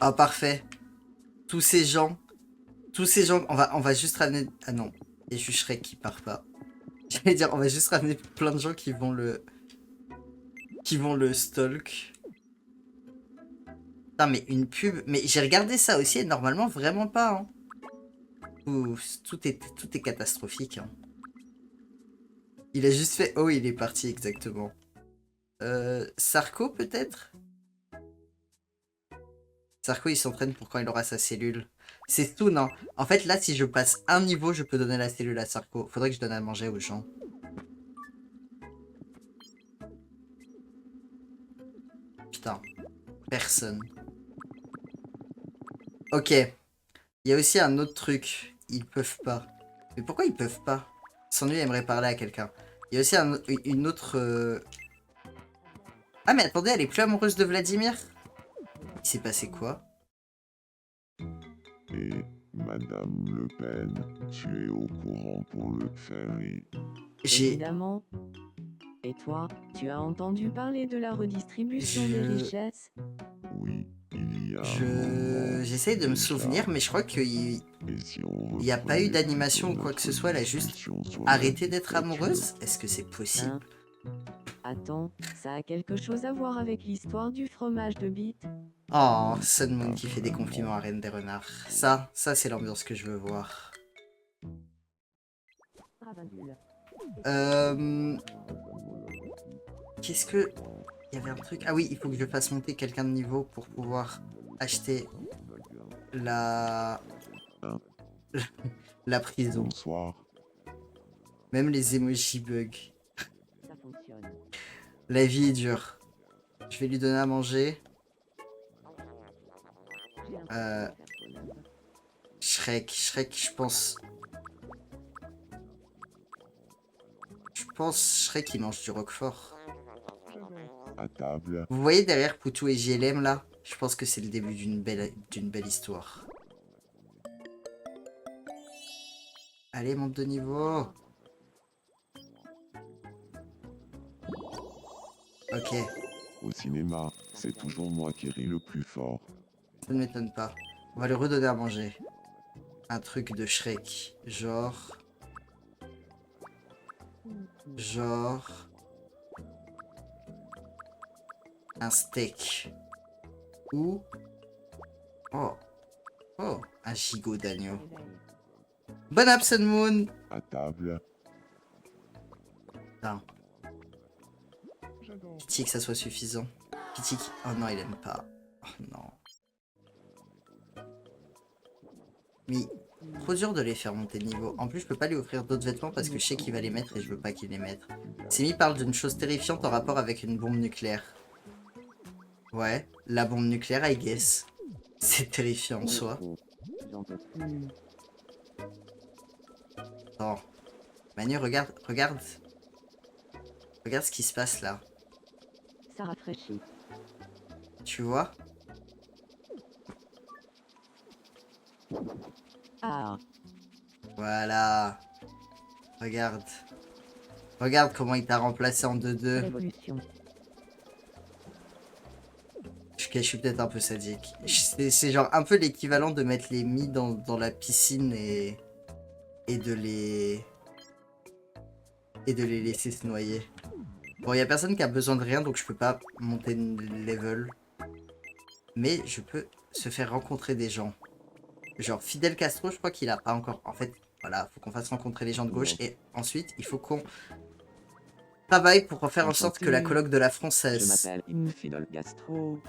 Ah, parfait. Tous ces gens, on va juste ramener... Ah non, et je Shrek qui part pas. J'allais dire, on va juste ramener plein de gens qui vont le stalk. Putain, mais une pub... Mais j'ai regardé ça aussi, et normalement, vraiment pas, hein. Ouf, tout est catastrophique, hein. Il a juste fait... Oh, il est parti, exactement. Sarko, peut-être? Sarko, il s'entraîne pour quand il aura sa cellule. C'est tout, non? En fait, là, si je passe un niveau, je peux donner la cellule à Sarko. Faudrait que je donne à manger aux gens. Putain. Personne. Ok. Il y a aussi un autre truc. Ils peuvent pas. Mais pourquoi ils peuvent pas? Sans lui, aimerait parler à quelqu'un. Il y a aussi une autre... Ah, mais attendez, elle est plus amoureuse de Vladimir? Il s'est passé quoi? Et Madame Le Pen, tu es au courant pour le ferry. J'ai... Évidemment. Et toi, tu as entendu parler de la redistribution des richesses? Oui, il y a un moment, J'essaye de me déjà. souvenir, mais je crois qu'il Et si on il n'y a pas eu reprenait d'animation ou plutôt quoi que ce notre soit, elle a juste discussion sur arrêté la d'être dictature. amoureuse? Est-ce que c'est possible? Attends, ça a quelque chose à voir avec l'histoire du fromage de bite? Oh, Sun Moon qui fait des compliments à Reine des Renards. Ça c'est l'ambiance que je veux voir. Qu'est-ce que... Il y avait un truc... Ah oui, il faut que je fasse monter quelqu'un de niveau pour pouvoir acheter la... la prison. Bonsoir. Même les emojis bug. Ça fonctionne. La vie est dure. Je vais lui donner à manger. Shrek, je pense... Shrek, il mange du roquefort. À table. Vous voyez derrière Poutou et JLM, là? Je pense que c'est le début d'une belle histoire. Allez, monte de niveau. Ok, Au cinéma, c'est toujours moi qui ris le plus fort. ça ne m'étonne pas. On va lui redonner à manger. Un truc de Shrek. Genre... Un steak. Ou... Oh, un gigot d'agneau. Bon app, Sun Moon. À table. Putain. Pitié que ça soit suffisant. Pitié qui... Oh non, il aime pas. Oh non. Mais... Trop dur de les faire monter de niveau. En plus, je peux pas lui offrir d'autres vêtements parce que je sais qu'il va les mettre et je veux pas qu'il les mette. Simi parle d'une chose terrifiante en rapport avec une bombe nucléaire. Ouais, la bombe nucléaire, I guess. C'est terrifiant en soi. J'en peux plus. Attends. Manu, regarde. Regarde ce qui se passe là. Ça rafraîchit. Tu vois? Ah, Voilà. Regarde. Regarde comment il t'a remplacé en 2-2. Révolution. Je suis peut-être un peu sadique. C'est genre un peu l'équivalent de mettre les mis dans la piscine et de les laisser se noyer. Bon, il y a personne qui a besoin de rien, donc je peux pas monter de level. Mais je peux se faire rencontrer des gens. Genre Fidel Castro, je crois qu'il a pas encore... En fait, voilà, faut qu'on fasse rencontrer les gens de gauche. Et ensuite, il faut qu'on travaille pour faire en sorte que la Enchanté. colloque de la France... je m'appelle Infidel Gastro.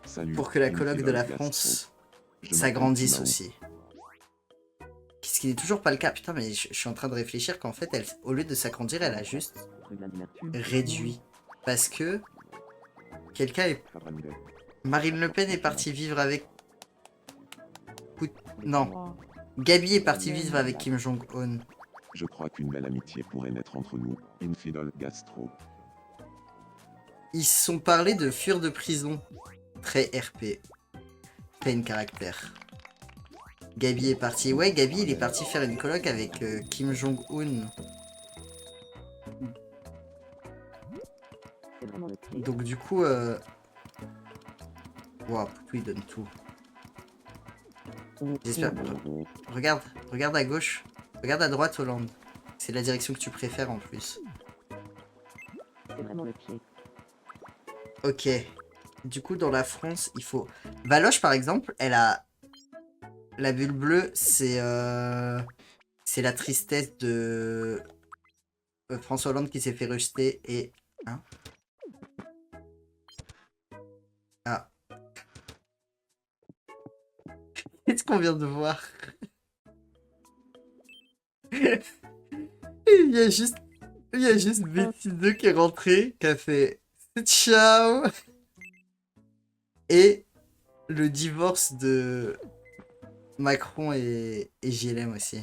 Salut. Pour que la colloque de la Infidel Gastro. France Je m'appelle s'agrandisse Timao. aussi. Ce qui n'est toujours pas le cas. Putain, mais je suis en train de réfléchir qu'en fait, elle, au lieu de s'agrandir, elle a juste réduit. Parce que quelqu'un est... Marine Le Pen est partie vivre avec... Non. Gabi est partie vivre avec Kim Jong-un. Je crois qu'une belle amitié pourrait naître entre nous. Infidel Gastro. Ils se sont parlé de fuir de prison. Très RP. Plein caractère. Gabi est parti. Ouais, Gabi, il est parti faire une colloque avec Kim Jong-un. C'est vraiment le clé. Donc du coup... Wow, Poutou, il donne tout. J'espère... Regarde, regarde à gauche. Regarde à droite, Hollande. C'est la direction que tu préfères en plus. C'est vraiment le clé. Ok. Du coup, dans la France, il faut... Valoche, par exemple, elle a... La bulle bleue, c'est la tristesse de... François Hollande qui s'est fait rejeter et... Hein? Ah. Qu'est-ce qu'on vient de voir? Il y a juste Betty 2 qui est rentré, qui a fait ciao. Et le divorce de Macron et JLM aussi.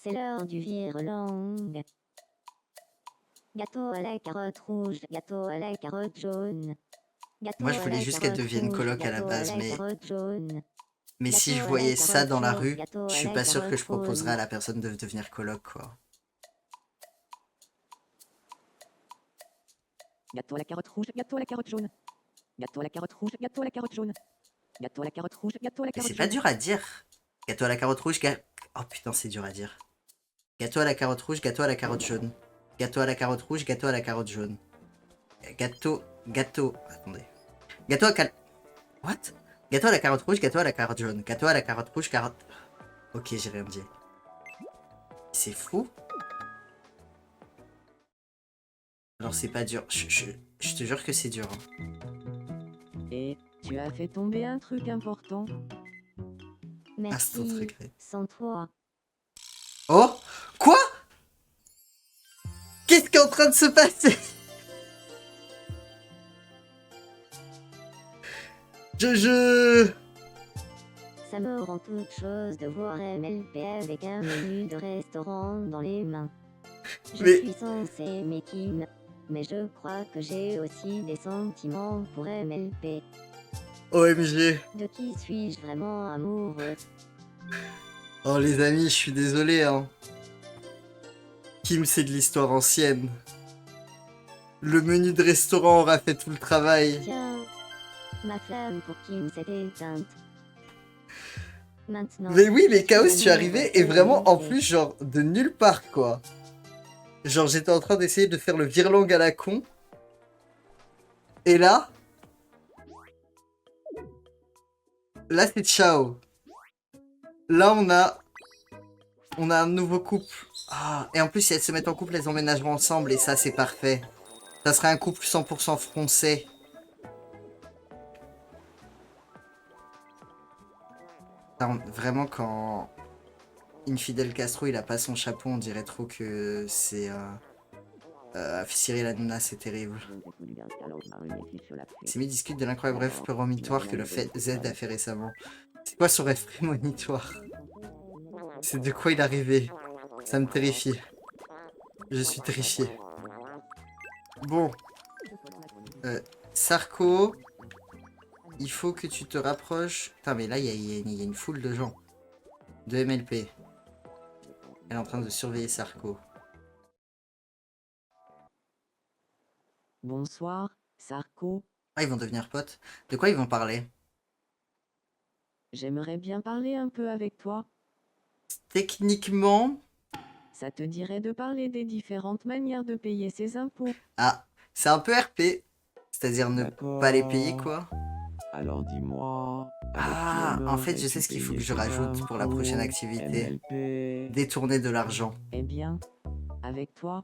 C'est l'heure du virelang. Gâteau à la carotte rouge, gâteau à la carotte jaune. Gâteau Moi, je à voulais la juste qu'elle carotte devienne rouge, coloc à la gâteau base, la mais... carotte jaune. Mais si Gâteau je à la voyais ça dans la carotte rue, jaune, gâteau je à suis la pas sûr que carotte je proposerais à jaune. la personne de devenir coloc, quoi. Gâteau à la carotte rouge, gâteau à la carotte jaune. Gâteau à la carotte rouge, gâteau à la carotte jaune. Gâteau à la carotte rouge, gâteau à la Mais carotte c'est pas jaune. dur à dire. Gâteau à la carotte rouge, Oh putain, c'est dur à dire. Gâteau à la carotte rouge, gâteau à la carotte jaune. Gâteau à la carotte rouge, gâteau à la carotte jaune. Gâteau... Attendez. Gâteau à What? Gâteau à la carotte rouge, gâteau à la carotte jaune. Gâteau à la carotte rouge, carotte... Ok, j'ai rien dit. C'est fou. Alors c'est pas dur. Je te jure que c'est dur. Hein. Et tu as fait tomber un truc important. Instant Merci. regret. Sans toi. Oh? Quoi? Qu'est-ce qui est en train de se passer? Je... Ça me rend toute chose de voir MLP avec un menu de restaurant dans les mains. Je Mais- suis censé aimer Kim, mais je crois que j'ai aussi des sentiments pour MLP. OMG. De qui suis-je vraiment amoureux? Oh les amis, je suis désolé, hein. Kim, c'est de l'histoire ancienne. Le menu de restaurant aura fait tout le travail. Tiens, ma flamme pour Kim s'est éteinte. Maintenant. Mais oui, mais Chaos, je tu es arrivé et vraiment en plus genre de nulle part quoi. Genre j'étais en train d'essayer de faire le virlang à la con. Et là... Là c'est ciao. Là on a un nouveau couple. Ah, et en plus si elles se mettent en couple, elles emménageront ensemble et ça c'est parfait. Ça sera un couple 100% français. Vraiment, quand Infidel Castro il a pas son chapeau, on dirait trop que c'est Cyril Hanouna, c'est terrible. Simi discute de l'incroyable rêve prémonitoire que le fait Z a fait récemment. C'est quoi son rêve prémonitoire? C'est de quoi il est arrivé? Ça me terrifie. Je suis terrifié. Bon. Sarko. il faut que tu te rapproches. Putain, mais là, il y a une foule de gens. De MLP. Elle est en train de surveiller Sarko. Bonsoir, Sarko. Ah, ils vont devenir potes. De quoi ils vont parler? J'aimerais bien parler un peu avec toi. Techniquement... Ça te dirait de parler des différentes manières de payer ses impôts? Ah, c'est un peu RP. C'est-à-dire ne pas les payer, D'accord. quoi. Alors dis-moi, Ah, en fait, je sais ce qu'il faut que je rajoute pour la prochaine activité. Détourner de l'argent. Eh bien, avec toi.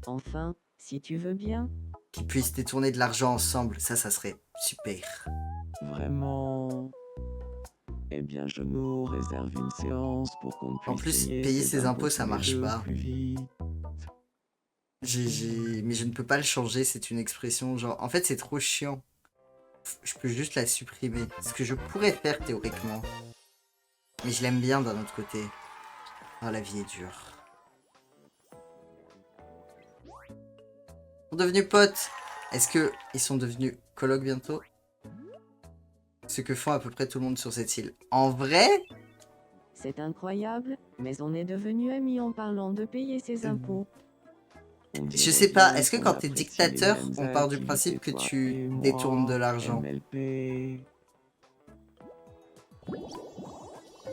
Enfin, si tu veux bien. Qu'ils puissent détourner de l'argent ensemble. Ça serait super. Vraiment. Eh bien, je nous réserve une séance pour qu'on puisse En plus, payer payer ses ses impôts, ça tous les marche deux pas. plus vite. Mais je ne peux pas le changer, c'est une expression genre... En fait, c'est trop chiant. Je peux juste la supprimer. Ce que je pourrais faire théoriquement. Mais je l'aime bien d'un autre côté. Oh, la vie est dure. Ils sont devenus potes. Est-ce que ils sont devenus colocs bientôt? Ce que font à peu près tout le monde sur cette île. En vrai, C'est incroyable, mais on est devenus amis en parlant de payer ses impôts. je sais pas, est-ce que quand t'es dictateur, on part du principe que tu détournes de l'argent?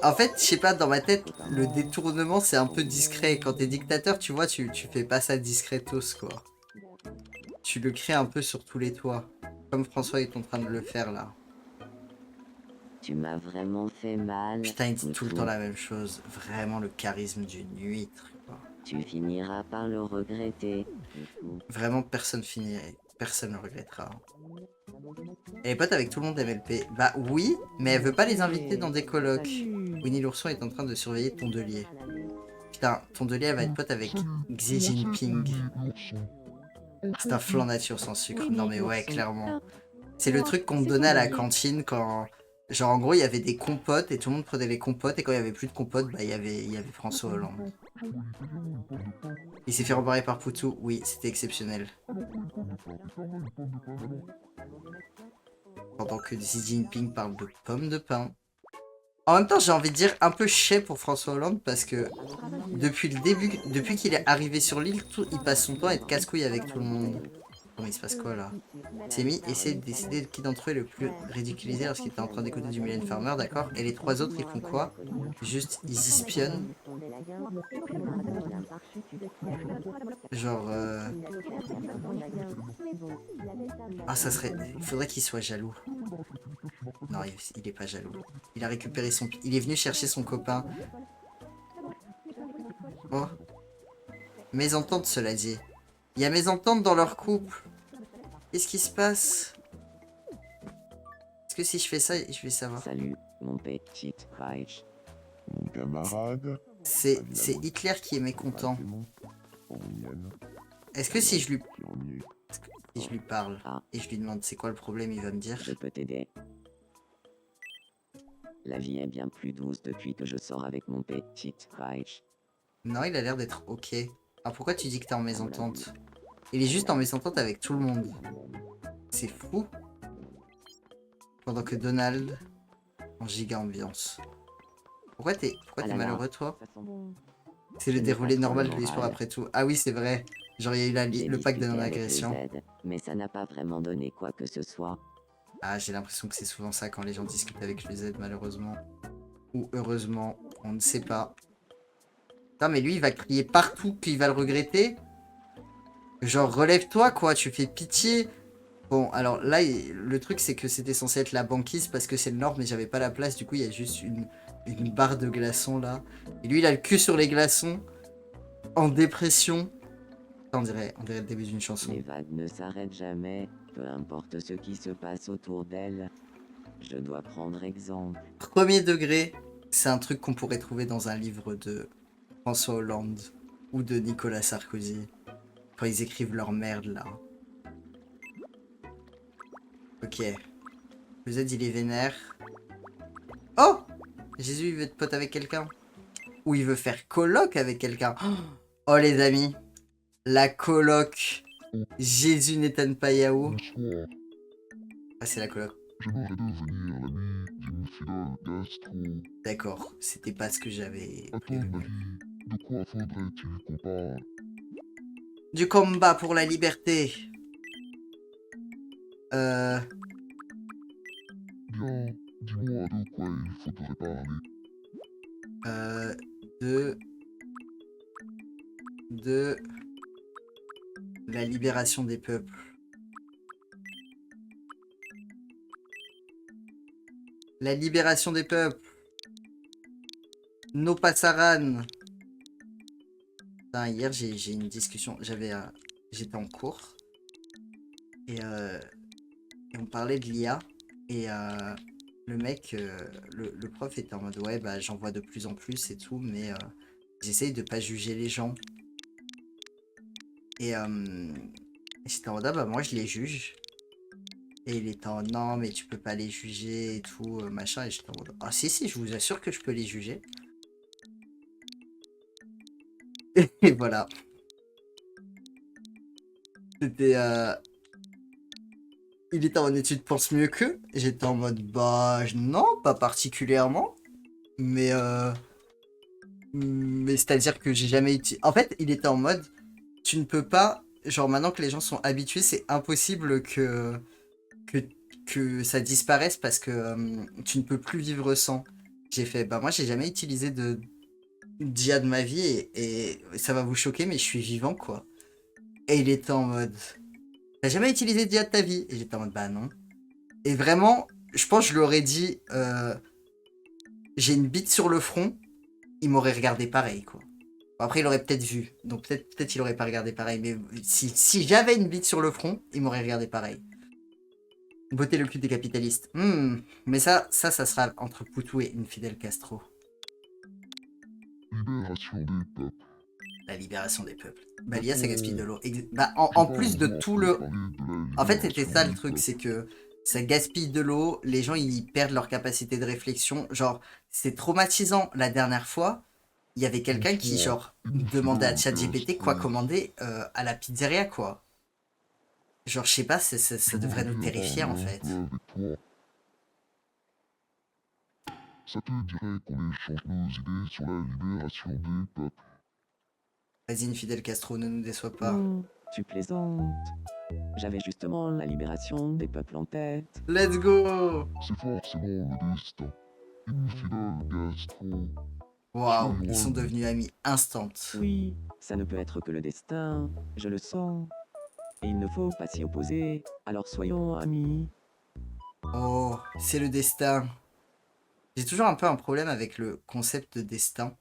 En fait, je sais pas, dans ma tête, le détournement, c'est un peu discret. Quand t'es dictateur, tu vois, tu fais pas ça discretos, quoi. Tu le crées un peu sur tous les toits. Comme François est en train de le faire, là. Tu m'as vraiment fait mal. Putain, il dit tout le Poutou. temps la même chose. Vraiment le charisme d'une huître, quoi. Tu finiras par le regretter. Poutou. Vraiment, personne ne le regrettera. Elle est pote avec tout le monde MLP. Bah oui, mais elle veut pas les inviter dans des colloques. Salut. Winnie l'ourson est en train de surveiller Tondelier. Putain, Tondelier, elle va être pote avec Xi Jinping. C'est un flan nature sans sucre. Non mais ouais, clairement. C'est le truc qu'on te donnait à la cantine quand... Genre en gros, il y avait des compotes et tout le monde prenait les compotes. Et quand il y avait plus de compotes, bah il y avait François Hollande. Il s'est fait rembarrer par Poutou. Oui, c'était exceptionnel. Pendant que Xi Jinping parle de pommes de pain. En même temps, j'ai envie de dire un peu chais pour François Hollande parce que depuis le début, depuis qu'il est arrivé sur l'île, il passe son temps à être casse-couille avec tout le monde. Oh, mais il se passe quoi là? Semi essaie de décider qui d'entre eux est le plus ridiculisé lorsqu'il était en train d'écouter du Mylène Farmer, d'accord? Et les trois autres, ils font quoi? Juste, ils espionnent. Genre, ah, ça serait... Il faudrait qu'il soit jaloux. Non, il est pas jaloux. Il a récupéré son... Il est venu chercher son copain. Oh. Mésentente, cela dit. Il y a mésentente dans leur couple. Qu'est-ce qui se passe? Est-ce que si je fais ça, je vais savoir? Salut, mon petit Reich. Mon camarade. C'est Hitler qui est mécontent. Est-ce que si je lui parle et je lui demande c'est quoi le problème, il va me dire? Je peux t'aider. La vie est bien plus douce depuis que je sors avec mon petit Reich. Non, il a l'air d'être ok. Alors pourquoi tu dis que t'es en mésentente? Il est juste en mésentente avec tout le monde. C'est fou. Pendant que Donald en giga ambiance. Pourquoi t'es malheureux toi? C'est le déroulé normal de l'histoire après tout. Ah oui, c'est vrai. Genre il y a eu le pack de non-agression. Mais ça n'a pas vraiment donné quoi que ce soit. Ah, j'ai l'impression que c'est souvent ça quand les gens discutent avec le Z, malheureusement. Ou heureusement, on ne sait pas. Putain, mais lui, il va crier partout qu'il va le regretter. Genre, relève-toi, quoi, tu fais pitié. Bon, alors là, le truc, c'est que c'était censé être la banquise parce que c'est le nord, mais j'avais pas la place. Du coup, il y a juste une barre de glaçons, là. Et lui, il a le cul sur les glaçons. En dépression. On dirait le début d'une chanson. Les vagues ne s'arrêtent jamais, peu importe ce qui se passe autour d'elles. Je dois prendre exemple. Premier degré, c'est un truc qu'on pourrait trouver dans un livre de François Hollande ou de Nicolas Sarkozy. Quand ils écrivent leur merde, là. Ok. Le Z, il est vénère. Oh! Jésus, il veut être pote avec quelqu'un. Ou il veut faire coloc avec quelqu'un. Oh, les amis. La coloc. Jésus Netanyahu. Bonsoir. Ah, c'est la coloc. J'aimerais devenir l'ami d'une fidèle gastro. D'accord, c'était pas ce que j'avais À ton prévu. avis, de quoi faudrait-il qu'on parle? Du combat pour la liberté. Euh, Bien, dis-moi de quoi il faudrait parler. euh, de... De... La libération des peuples. La libération des peuples. No Passaran. Putain, hier, j'ai une discussion. J'étais en cours. Et on parlait de l'IA. Et le mec, le prof était en mode ouais, bah j'en vois de plus en plus et tout, mais j'essaye de pas juger les gens. Et j'étais en mode ah bah moi je les juge. Et il était en non, mais tu peux pas les juger et tout, machin. Et j'étais en mode ah si, si, je vous assure que je peux les juger. Et voilà. C'était. Il était en mode tu te penses mieux qu'eux? J'étais en mode bah non, pas particulièrement. Mais c'est-à-dire que j'ai jamais utilisé. En fait, il était en mode tu ne peux pas. Genre maintenant que les gens sont habitués, c'est impossible que, que ça disparaisse parce que tu ne peux plus vivre sans. J'ai fait bah moi j'ai jamais utilisé de d'IA de ma vie et ça va vous choquer mais je suis vivant quoi. Et il était en mode t'as jamais utilisé d'IA de ta vie? Et j'étais en mode bah non. Et vraiment, je pense que je lui aurais dit j'ai une bite sur le front, il m'aurait regardé pareil quoi. Bon, après il aurait peut-être vu, donc peut-être il aurait pas regardé pareil, mais si j'avais une bite sur le front, il m'aurait regardé pareil. Botter le cul des capitalistes. Mais ça sera entre Poutou et Infidel Castro. Libération des peuples. La libération des peuples. Bah l'IA ça gaspille de l'eau. Bah en plus de tout le... En fait c'était ça le truc, c'est que ça gaspille de l'eau, les gens ils perdent leur capacité de réflexion. Genre c'est traumatisant. La dernière fois, il y avait quelqu'un qui genre demandait à ChatGPT quoi commander à la pizzeria quoi. Genre je sais pas, ça devrait nous terrifier en fait. Ça te dirait qu'on échange nos idées sur la libération des peuples. Vas-y Fidel Castro, ne nous déçois pas. Tu plaisantes. J'avais justement la libération des peuples en tête. Let's go! C'est forcément le destin. Infidèle gastro. Waouh, ils sont devenus amis instant. Oui, ça ne peut être que le destin, je le sens. Et il ne faut pas s'y opposer, alors soyons amis. Oh, c'est le destin. J'ai toujours un peu un problème avec le concept de destin.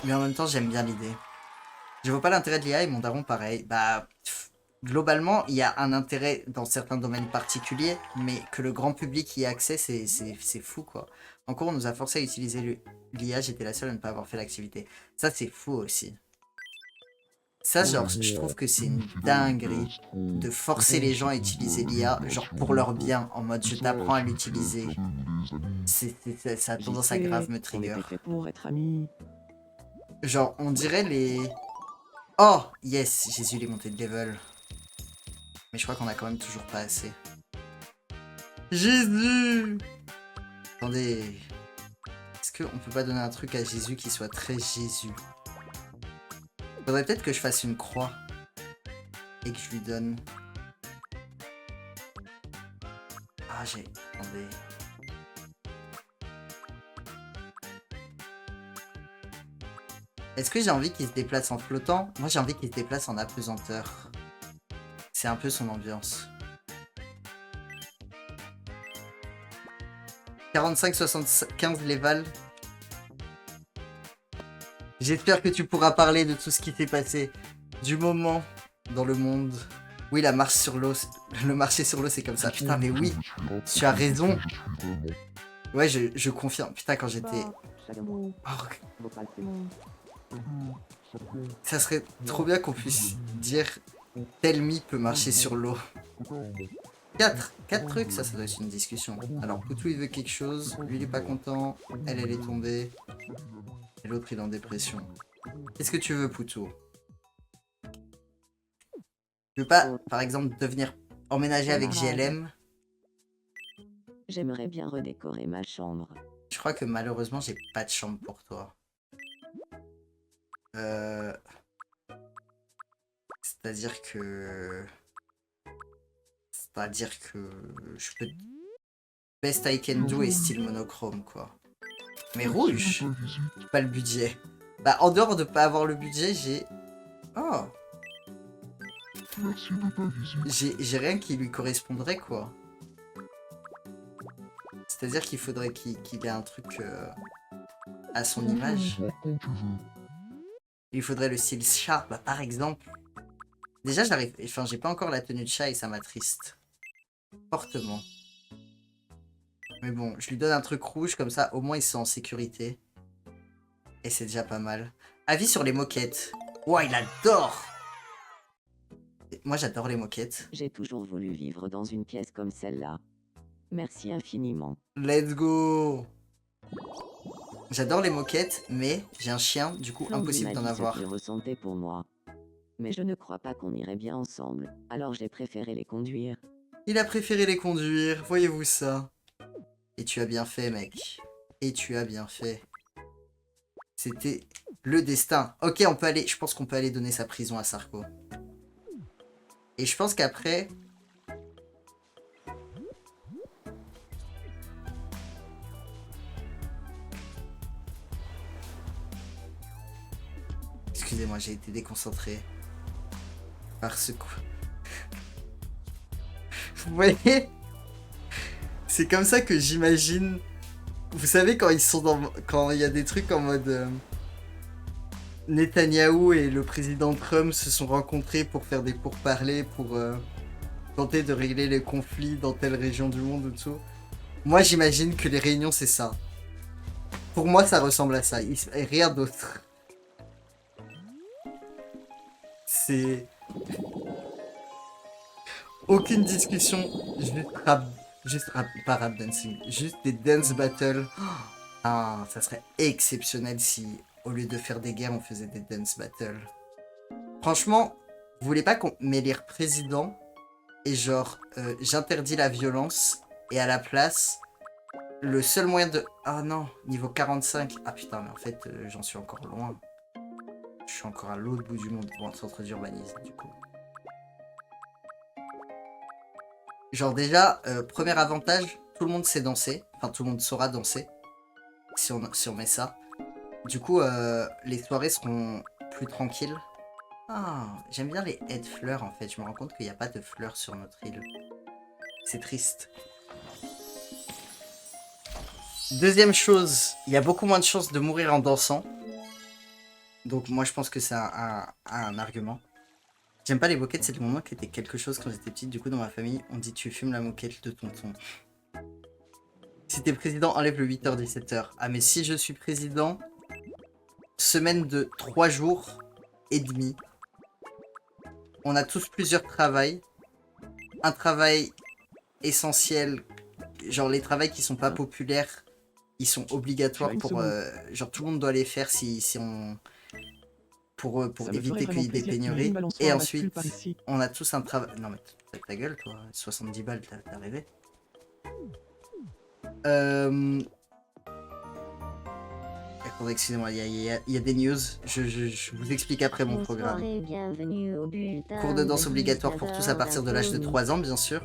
Mais en même temps, j'aime bien l'idée. Je vois pas l'intérêt de l'IA et mon daron pareil. Bah, globalement, il y a un intérêt dans certains domaines particuliers, mais que le grand public y ait accès, c'est fou, quoi. En cours, on nous a forcé à utiliser l'IA, j'étais la seule à ne pas avoir fait l'activité. Ça, c'est fou aussi. Ça, genre, je trouve que c'est une dinguerie de forcer les gens à utiliser l'IA, genre pour leur bien, en mode je t'apprends à l'utiliser. Ça a tendance à grave me trigger. On était fait pour être amis. Genre, on dirait les... Oh, yes, Jésus, il est monté de level. Mais je crois qu'on a quand même toujours pas assez. Jésus! Attendez. Est-ce qu'on peut pas donner un truc à Jésus qui soit très Jésus? Faudrait peut-être que je fasse une croix. Et que je lui donne... Ah, j'ai... Attendez... Est-ce que j'ai envie qu'il se déplace en flottant? Moi j'ai envie qu'il se déplace en apesanteur. C'est un peu son ambiance. 45-75 Leval. J'espère que tu pourras parler de tout ce qui s'est passé. Du moment dans le monde. Oui, la marche sur l'eau. Le marché sur l'eau c'est comme ça. Putain mais oui. Tu as raison. Ouais je confirme. Putain quand j'étais... Oh, ça serait trop bien qu'on puisse dire Telmi peut marcher sur l'eau. 4 trucs, ça doit être une discussion. Alors Poutou il veut quelque chose, lui il est pas content, elle est tombée, et l'autre il est en dépression. Qu'est-ce que tu veux Poutou? Tu veux pas, par exemple, devenir Emménager avec Camarade. JLM. J'aimerais bien redécorer ma chambre. Je crois que malheureusement, j'ai pas de chambre pour toi. C'est-à-dire que... je peux... Best I can do est style monochrome, quoi. Mais rouge, Ta visite. pas le budget. Bah, en dehors de pas avoir le budget, j'ai... Oh, Merci de ta visite. j'ai rien qui lui correspondrait, quoi. C'est-à-dire qu'il faudrait qu'il ait un truc à son image. Reviens quand tu veux. Il faudrait le style chat, bah, par exemple. Déjà, j'ai pas encore la tenue de chat et ça m'attriste. Fortement. Mais bon, je lui donne un truc rouge, comme ça, au moins il se sent en sécurité. Et c'est déjà pas mal. Avis sur les moquettes. Ouah, il adore! Moi, j'adore les moquettes. J'ai toujours voulu vivre dans une pièce comme celle-là. Merci infiniment. Let's go! J'adore les moquettes, mais j'ai un chien, du coup, Flandry impossible m'a d'en dit avoir. ce qu'il ressentait pour moi. Mais je ne crois pas qu'on irait bien ensemble, alors j'ai préféré les conduire. Il a préféré les conduire, voyez-vous ça? Et tu as bien fait, mec. Et tu as bien fait. C'était le destin. Ok, on peut aller. Je pense qu'on peut aller donner sa prison à Sarko. Et je pense qu'après... Excusez-moi, j'ai été déconcentré. Par ce coup. Vous voyez? C'est comme ça que j'imagine... Vous savez quand ils sont dans... Quand il y a des trucs en mode... Netanyahou et le président Trump se sont rencontrés pour faire des pourparlers, pour tenter de régler les conflits dans telle région du monde ou tout. Moi j'imagine que les réunions c'est ça. Pour moi ça ressemble à ça, et rien d'autre. C'est... Aucune discussion, pas rap dancing, juste des dance battles. Ah, ça serait exceptionnel si, au lieu de faire des guerres, on faisait des dance battles. Franchement, vous voulez pas qu'on m'élire président et genre, j'interdis la violence et à la place, le seul moyen de... Ah non, niveau 45. Ah putain, mais en fait, j'en suis encore loin. Je suis encore à l'autre bout du monde pour un centre d'urbanisme, du coup. Genre déjà, premier avantage, tout le monde sait danser. Enfin, tout le monde saura danser. Si on met ça. Du coup, les soirées seront plus tranquilles. Ah, j'aime bien les haies de fleurs, en fait. Je me rends compte qu'il n'y a pas de fleurs sur notre île. C'est triste. Deuxième chose, il y a beaucoup moins de chances de mourir en dansant. Donc moi, je pense que c'est un argument. J'aime pas les moquettes, c'est le moment qui était quelque chose quand j'étais petite. Du coup, dans ma famille, on dit tu fumes la moquette de tonton. Si t'es président, enlève le 8h-17h. Ah, mais si je suis président, semaine de 3 jours et demi. On a tous plusieurs travails. Un travail essentiel, genre les travails qui sont pas populaires, ils sont obligatoires pour... genre tout le monde doit les faire si on... pour éviter qu'il y ait des pénuries. Et ensuite, on a tous un travail... Non mais ta gueule toi, 70 balles, t'as rêvé. Attendez, excusez-moi, il y a des news. Je vous explique après mon programme. Bonsoir et bienvenue au bulletin Cours de danse de obligatoire pour tous à partir de l'âge de 3 ans, bien sûr.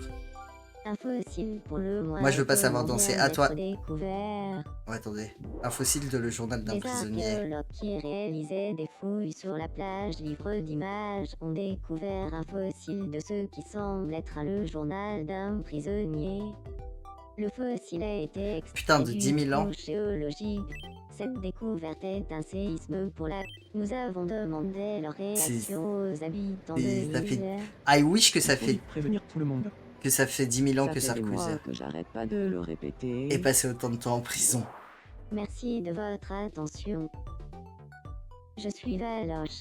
Un fossile pour le Moi, je veux pas savoir danser. À toi. Découvert. Ouais, attendez. Un fossile de le journal d'un Les prisonnier. archéologues qui réalisaient des fouilles sur la plage livreux d'images ont découvert un fossile de ce qui semble être le journal d'un prisonnier. Le fossile a été extrait Putain, de 10 000 ans. géologique. Cette découverte est un séisme pour la... Nous avons demandé leur réaction aux habitants de ça fait- l'île. I wish que ça Faut fait, vite prévenir tout le monde. que ça fait 10 000 ans que Ça fait des Sarkozy mois que j'arrête pas de le répéter. est passé autant de temps en prison. Merci de votre attention. Je suis Valoche.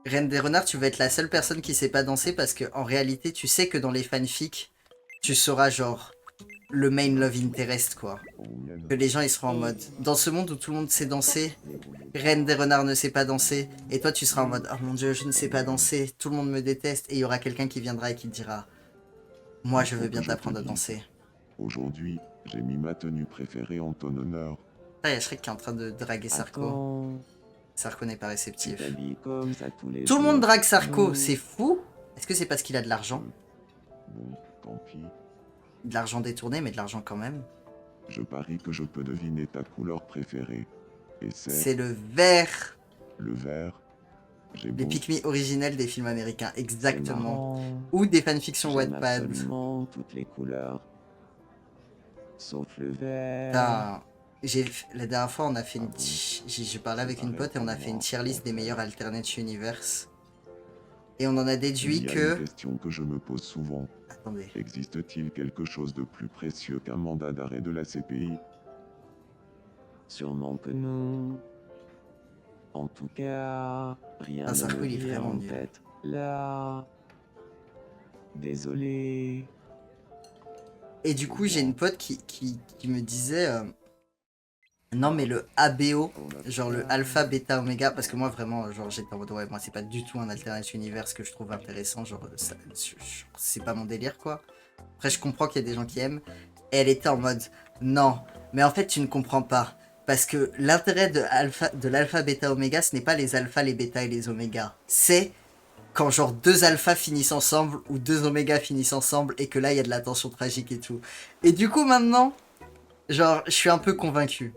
Reine des renards, tu vas être la seule personne qui sait pas danser parce que en réalité, tu sais que dans les fanfics, tu sauras genre le main love interest, quoi. Que les gens, ils seront en mode... Dans ce monde où tout le monde sait danser, Reine des renards ne sait pas danser, et toi, tu seras en mode, oh mon dieu, je ne sais pas danser, tout le monde me déteste, et il y aura quelqu'un qui viendra et qui te dira, moi, je veux bien t'apprendre à danser. Aujourd'hui, j'ai mis ma tenue préférée en ton honneur. Ah, il y a Shrek qui est en train de draguer Sarko. Attends, Sarko n'est pas tu réceptif. t'habilles comme ça tous les Tout le monde jours. drague Sarko, Hmm. c'est fou. Est-ce que c'est parce qu'il a de l'argent? Bon, tant pis. De l'argent détourné, mais de l'argent quand même. Je parie que je peux deviner ta couleur préférée. Et C'est c'est le vert. le vert. J'ai Les beau. Pikmi originels des films américains, C'est exactement. marrant. Ou des fanfictions J'aime Wattpad. absolument toutes les couleurs. Sauf le vert. Putain, la dernière fois, on a fait une... J'ai parlé avec une pote et on a fait une tier list des meilleurs alternate universe. Et on en a déduit Il y a que... une question que je me pose souvent. Attendez. Existe-t-il quelque chose de plus précieux qu'un mandat d'arrêt de la CPI? Sûrement que non. En tout cas, rien Ah, ne Sarko, me il est vient vraiment en nul. tête. Là. Désolé. Et du coup, j'ai une pote qui me disait... non, mais le ABO, genre le alpha, bêta, oméga, parce que moi, vraiment, genre, j'étais en mode, ouais, moi, c'est pas du tout un alternate univers que je trouve intéressant, genre, c'est pas mon délire, quoi. Après, je comprends qu'il y a des gens qui aiment. Et elle était en mode, non, mais en fait, tu ne comprends pas. Parce que l'intérêt de l'alpha, bêta, oméga, ce n'est pas les alphas, les bêtas et les omégas. C'est quand genre deux alphas finissent ensemble ou deux omégas finissent ensemble et que là, il y a de la tension tragique et tout. Et du coup, maintenant, genre, je suis un peu convaincu.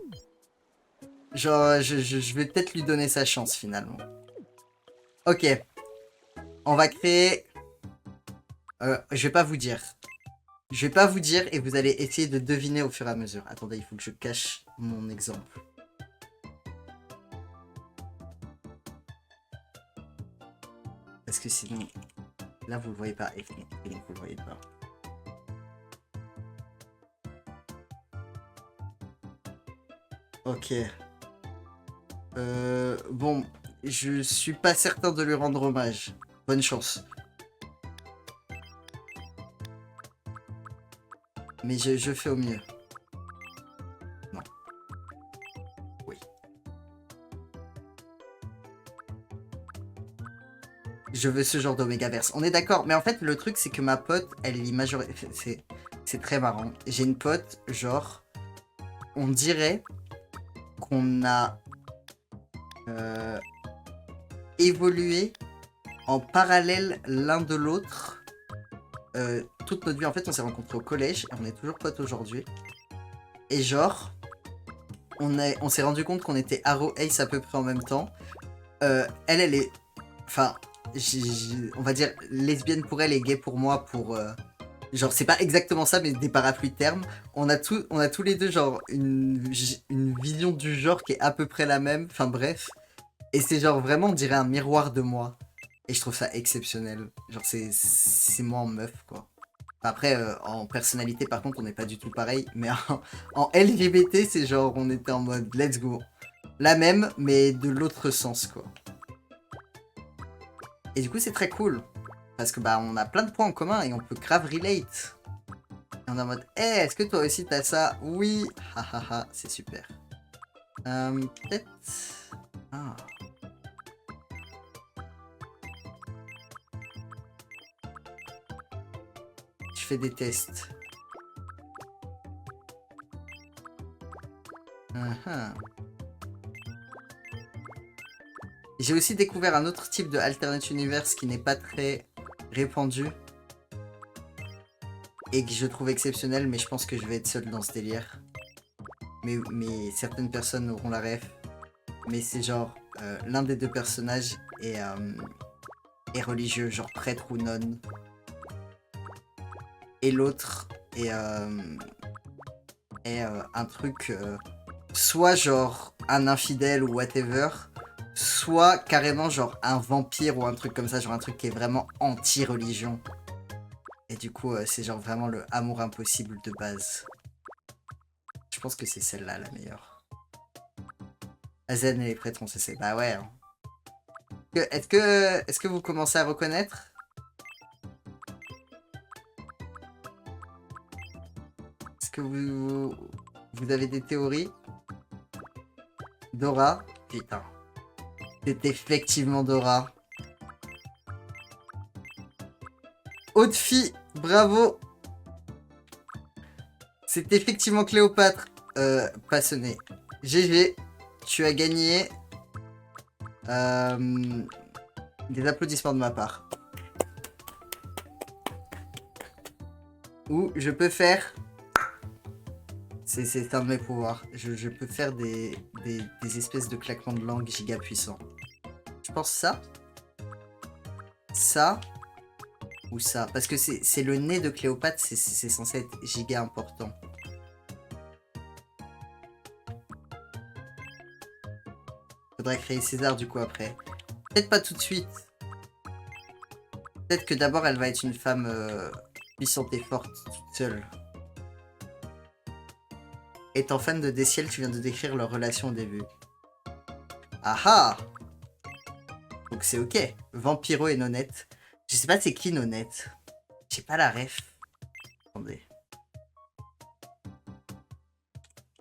Genre, je vais peut-être lui donner sa chance, finalement. Ok. On va créer... je vais pas vous dire. Je vais pas vous dire et vous allez essayer de deviner au fur et à mesure. Attendez, il faut que je cache mon exemple. Parce que sinon... Là, vous le voyez pas. Et donc, vous le voyez pas. Ok. Bon, je suis pas certain de lui rendre hommage. Bonne chance. Mais je fais au mieux. Non. Oui. Je veux ce genre d'Omégaverse. On est d'accord, mais en fait, le truc, c'est que ma pote, elle est majoritaire... C'est très marrant. J'ai une pote, genre... On dirait qu'on a... évolué en parallèle l'un de l'autre toute notre vie. En fait, on s'est rencontrés au collège et on est toujours potes aujourd'hui. Et genre, on s'est rendu compte qu'on était Arrow Ace à peu près en même temps. Elle est... Enfin, on va dire lesbienne pour elle et gay pour moi pour... genre, c'est pas exactement ça, mais des parapluies de termes. On a tous les deux, genre, une vision du genre qui est à peu près la même. Enfin, bref. Et c'est genre, vraiment, on dirait un miroir de moi. Et je trouve ça exceptionnel. Genre, c'est moi en meuf, quoi. Après, en personnalité, par contre, on n'est pas du tout pareil. Mais en LGBT, c'est genre, on était en mode, let's go. La même, mais de l'autre sens, quoi. Et du coup, c'est très cool. Parce que, bah, on a plein de points en commun et on peut grave relate. Et on est en mode, hey, est-ce que toi aussi t'as ça? Oui. Hahaha, c'est super. Peut-être... Ah. Je fais des tests. J'ai aussi découvert un autre type de alternate universe qui n'est pas très répandu. Et que je trouve exceptionnel, mais je pense que je vais être seul dans ce délire. Mais certaines personnes auront la ref. Mais c'est genre, l'un des deux personnages est religieux, genre prêtre ou nonne. Et l'autre est un truc, soit genre un infidèle ou whatever, soit carrément genre un vampire ou un truc comme ça, genre un truc qui est vraiment anti-religion. Et du coup, c'est genre vraiment le amour impossible de base. Je pense que c'est celle-là la meilleure. Azen et les prêtres, on sait. Bah ouais. Hein. Est-ce que vous commencez à reconnaître? que vous avez des théories? Dora? Putain. C'est effectivement Dora. Haute fille, bravo. C'est effectivement Cléopâtre. Passionné. GG, tu as gagné. Des applaudissements de ma part. Ou je peux faire... C'est un de mes pouvoirs. Je peux faire des espèces de claquements de langue giga puissants. Je pense ça. Ça. Ou ça. Parce que c'est le nez de Cléopâtre, c'est censé être giga important. Faudrait créer César du coup après. Peut-être pas tout de suite. Peut-être que d'abord elle va être une femme puissante et forte toute seule. Étant fan de Deciel, tu viens de décrire leur relation au début. Ah ah! Donc c'est ok. Vampiro et Nonette. Je sais pas c'est qui Nonette. J'ai pas la ref. Attendez.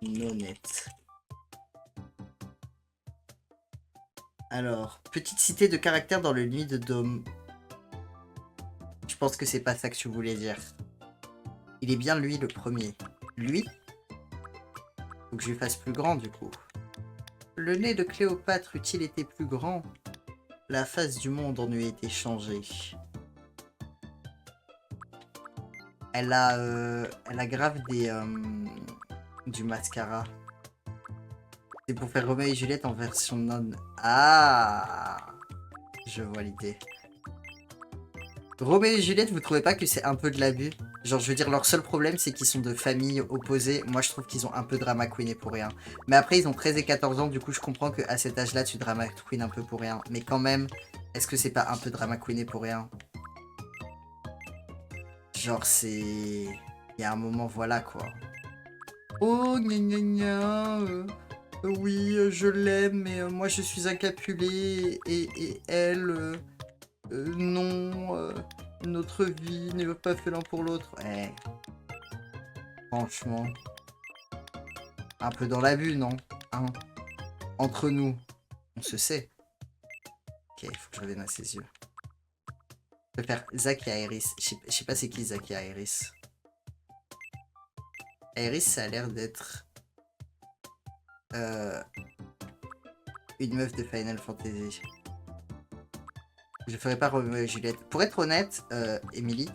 Nonette. Alors, petite cité de caractère dans le Nuit de Dôme. Je pense que c'est pas ça que tu voulais dire. Il est bien lui le premier. Lui? Faut que je lui fasse plus grand du coup. Le nez de Cléopâtre eût-il été plus grand? La face du monde en eût été changée. Elle a grave du mascara. C'est pour faire Roméo et Juliette en version non. Ah, je vois l'idée. Roméo et Juliette, vous trouvez pas que c'est un peu de l'abus? Genre, je veux dire, leur seul problème, c'est qu'ils sont de familles opposées. Moi, je trouve qu'ils ont un peu drama queené pour rien. Mais après, ils ont 13 et 14 ans, du coup, je comprends qu'à cet âge-là, tu drama queen un peu pour rien. Mais quand même, est-ce que c'est pas un peu drama queené pour rien? Genre, c'est... Il y a un moment, voilà, quoi. Oh, gna gna gna, oui, je l'aime, mais moi, je suis incapulé, et elle... non... Notre vie n'est pas fait l'un pour l'autre. Ouais. Franchement. Un peu dans l'abus, non? Hein? Entre nous. On se sait. Ok, il faut que je revienne à ses yeux. Je vais faire Zach et Aeris. Je sais pas c'est qui Zach et Aeris. Aeris, ça a l'air d'être... une meuf de Final Fantasy. Je ferai pas Roméo et Juliette. Pour être honnête, Emily,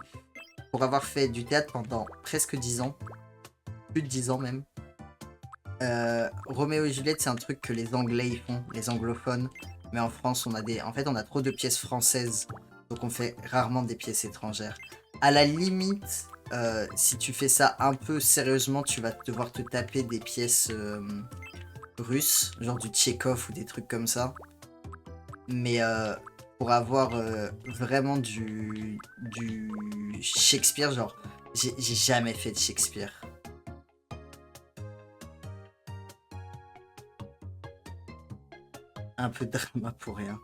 pour avoir fait du théâtre pendant presque 10 ans, plus de 10 ans même, Roméo et Juliette, c'est un truc que les Anglais ils font, les anglophones. Mais en France, on a trop de pièces françaises, donc on fait rarement des pièces étrangères. À la limite, si tu fais ça un peu sérieusement, tu vas devoir te taper des pièces russes, genre du Tchekhov ou des trucs comme ça. Mais pour avoir vraiment du Shakespeare, genre, j'ai jamais fait de Shakespeare. Un peu de drama pour rien.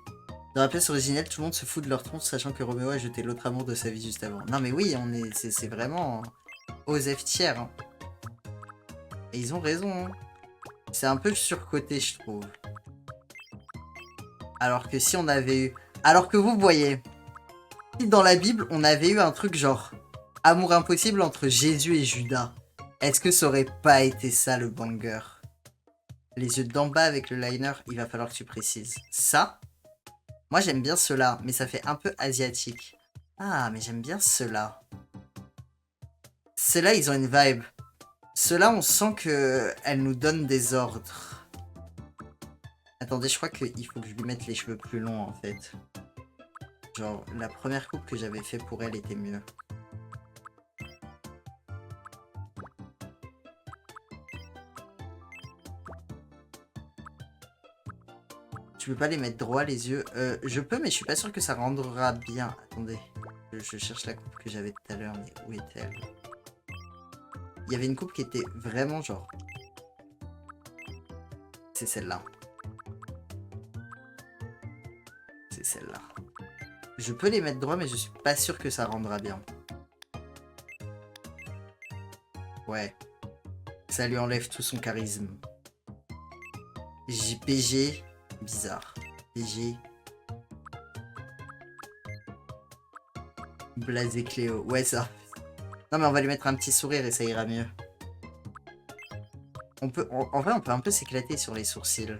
Dans la pièce originelle, tout le monde se fout de leur tronche, sachant que Roméo a jeté l'autre amour de sa vie juste avant. Non mais oui, c'est vraiment Osef tiers. Hein. Et ils ont raison. Hein. C'est un peu surcoté, je trouve. Alors que si on avait eu... Alors que vous voyez, si dans la Bible, on avait eu un truc genre amour impossible entre Jésus et Judas, est-ce que ça aurait pas été ça le banger? Les yeux d'en bas avec le liner, il va falloir que tu précises. Ça, moi j'aime bien cela, mais ça fait un peu asiatique. Ah, mais j'aime bien cela. Ceux-là, ils ont une vibe. Ceux-là, on sent que elles nous donnent des ordres. Attendez, je crois qu'il faut que je lui mette les cheveux plus longs, en fait. Genre, la première coupe que j'avais fait pour elle était mieux. Tu peux pas les mettre droit, les yeux? Je peux, mais je suis pas sûr que ça rendra bien. Attendez, je cherche la coupe que j'avais tout à l'heure, mais où est-elle? Il y avait une coupe qui était vraiment genre... C'est celle-là. C'est celle-là. Je peux les mettre droit, mais je suis pas sûr que ça rendra bien. Ouais. ça lui enlève tout son charisme. JPG, bizarre. PG. Blasé Cléo. Ouais, ça. Non, mais on va lui mettre un petit sourire et ça ira mieux. On peut, en vrai, on peut un peu s'éclater sur les sourcils.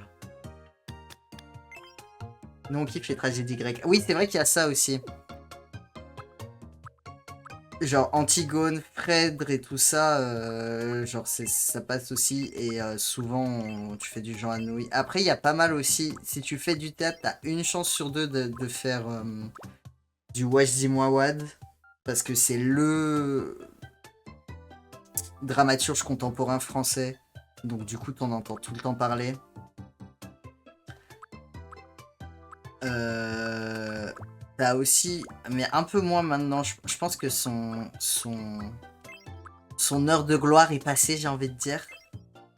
Nous, on kiffe les tragédies grecques. Oui, c'est vrai qu'il y a ça aussi. Genre Antigone, Phèdre et tout ça, genre ça passe aussi. Et souvent, tu fais du Jean Anouilh. Après, il y a pas mal aussi. Si tu fais du théâtre, t'as une chance sur deux de faire du Wajdi Mouawad. Parce que c'est le dramaturge contemporain français. Donc du coup, t'en entends tout le temps parler. T'as aussi, mais un peu moins maintenant, je pense que son heure de gloire est passée, j'ai envie de dire.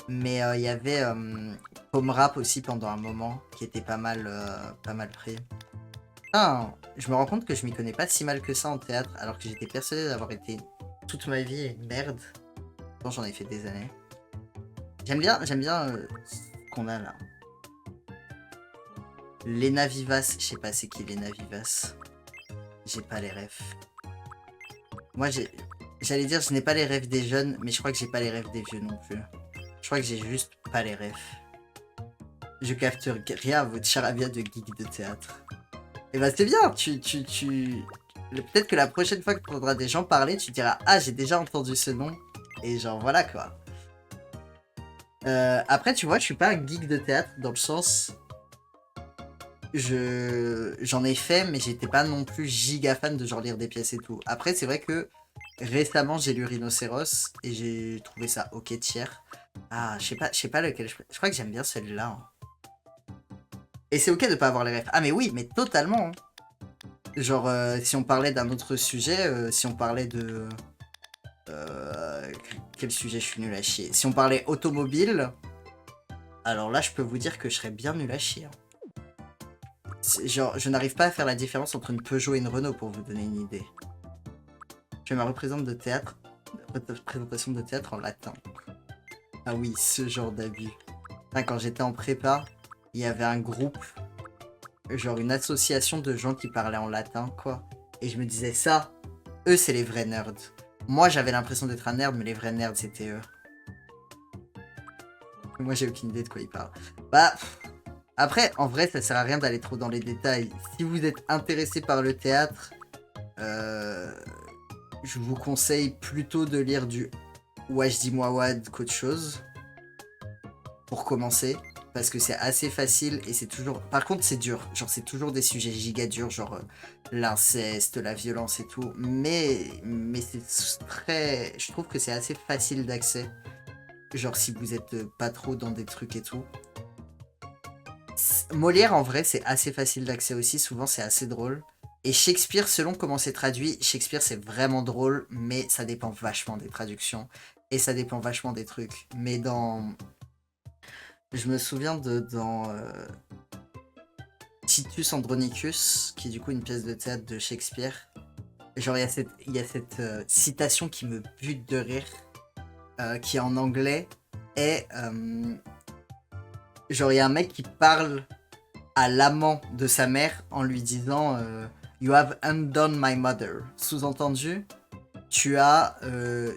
Mais il y avait Home Rap aussi pendant un moment, qui était pas mal pris. Ah, je me rends compte que je m'y connais pas si mal que ça en théâtre, alors que j'étais persuadé d'avoir été toute ma vie une merde. Bon, j'en ai fait des années. J'aime bien ce qu'on a là. Lena Vivas, je sais pas c'est qui Lena Vivas. J'ai pas les rêves. Moi j'allais dire je n'ai pas les rêves des jeunes, mais je crois que j'ai pas les rêves des vieux non plus. Je crois que j'ai juste pas les rêves. Je capte rien à votre charabia de geek de théâtre. Et bah c'est bien, peut-être que la prochaine fois que tu entendras des gens parler, tu diras ah j'ai déjà entendu ce nom. Et genre voilà quoi. Après tu vois, je suis pas un geek de théâtre dans le sens... J'en ai fait, mais j'étais pas non plus giga fan de genre lire des pièces et tout. Après, c'est vrai que récemment, j'ai lu Rhinocéros et j'ai trouvé ça ok tiers. Ah, je sais pas lequel. Je crois que j'aime bien celui-là. Hein. Et c'est ok de pas avoir les rêves. Ah, mais oui, mais totalement. Hein. Genre, si on parlait d'un autre sujet, si on parlait de... quel sujet je suis nul à chier. Si on parlait automobile, alors là, je peux vous dire que je serais bien nul à chier. Hein. Genre, je n'arrive pas à faire la différence entre une Peugeot et une Renault pour vous donner une idée. Je fais ma représentation de théâtre en latin. Ah oui, ce genre d'abus. Quand j'étais en prépa, il y avait un groupe, genre une association de gens qui parlaient en latin, quoi. Et je me disais ça, eux c'est les vrais nerds. Moi j'avais l'impression d'être un nerd, mais les vrais nerds c'était eux. Moi j'ai aucune idée de quoi ils parlent. Bah... Après, en vrai, ça sert à rien d'aller trop dans les détails. Si vous êtes intéressé par le théâtre, je vous conseille plutôt de lire du Wajdi Mouawad qu'autre chose. Pour commencer. Parce que c'est assez facile et c'est toujours... Par contre, c'est dur. Genre, c'est toujours des sujets giga durs, genre l'inceste, la violence et tout. Mais c'est très... Je trouve que c'est assez facile d'accès. Genre, si vous êtes pas trop dans des trucs et tout. Molière, en vrai, c'est assez facile d'accès aussi. Souvent, c'est assez drôle. Et Shakespeare, selon comment c'est traduit, Shakespeare, c'est vraiment drôle, mais ça dépend vachement des traductions. Et ça dépend vachement des trucs. Mais dans... Je me souviens dans Titus Andronicus, qui est du coup une pièce de théâtre de Shakespeare. Genre, il y a cette citation qui me bute de rire, qui en anglais est... genre, il y a un mec qui parle à l'amant de sa mère en lui disant You have undone my mother. Sous-entendu, tu as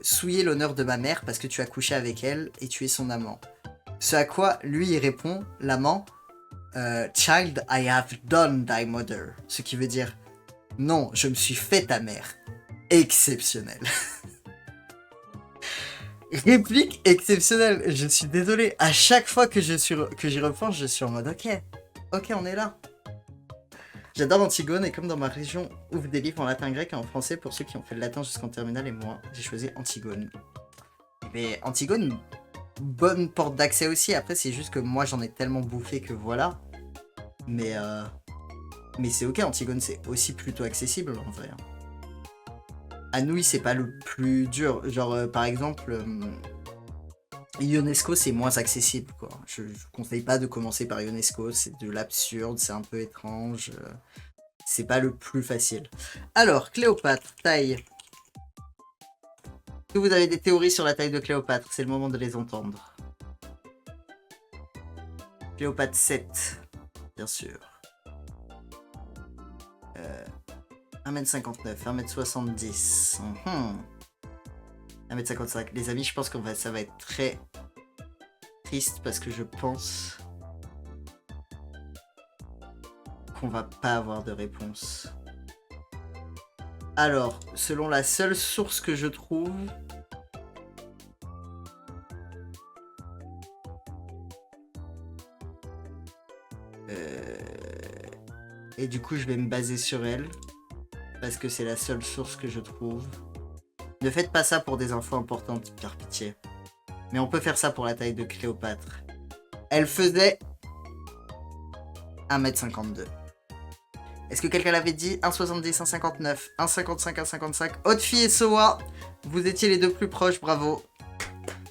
souillé l'honneur de ma mère parce que tu as couché avec elle et tu es son amant. Ce à quoi lui il répond, l'amant, Child, I have done thy mother. Ce qui veut dire non, je me suis fait ta mère. Exceptionnel. Réplique exceptionnelle. Je suis désolé. À chaque fois que j'y repense, je suis en mode ok, on est là. J'adore Antigone et comme dans ma région ouvre des livres en latin grec et en français pour ceux qui ont fait le latin jusqu'en terminale et moi, j'ai choisi Antigone. Mais Antigone, bonne porte d'accès aussi. Après, c'est juste que moi j'en ai tellement bouffé que voilà. Mais c'est ok, Antigone c'est aussi plutôt accessible en vrai. Anouilh c'est pas le plus dur. Genre par exemple, Ionesco c'est moins accessible quoi. Je conseille pas de commencer par Ionesco, c'est de l'absurde, c'est un peu étrange. C'est pas le plus facile. Alors, Cléopâtre, taille. que vous avez des théories sur la taille de Cléopâtre? C'est le moment de les entendre. Cléopâtre 7, bien sûr. 1m59, 1m70. 1m55. Les amis, je pense que ça va être très triste parce que je pense qu'on va pas avoir de réponse. Alors, selon la seule source que je trouve... Et du coup, je vais me baser sur elle. Parce que c'est la seule source que je trouve. Ne faites pas ça pour des infos importantes, par pitié. Mais on peut faire ça pour la taille de Cléopâtre. Elle faisait 1m52. Est-ce que quelqu'un l'avait dit? 1,70, 1,59, 1,55, 1,55. Haute fille et Soa, vous étiez les deux plus proches, bravo.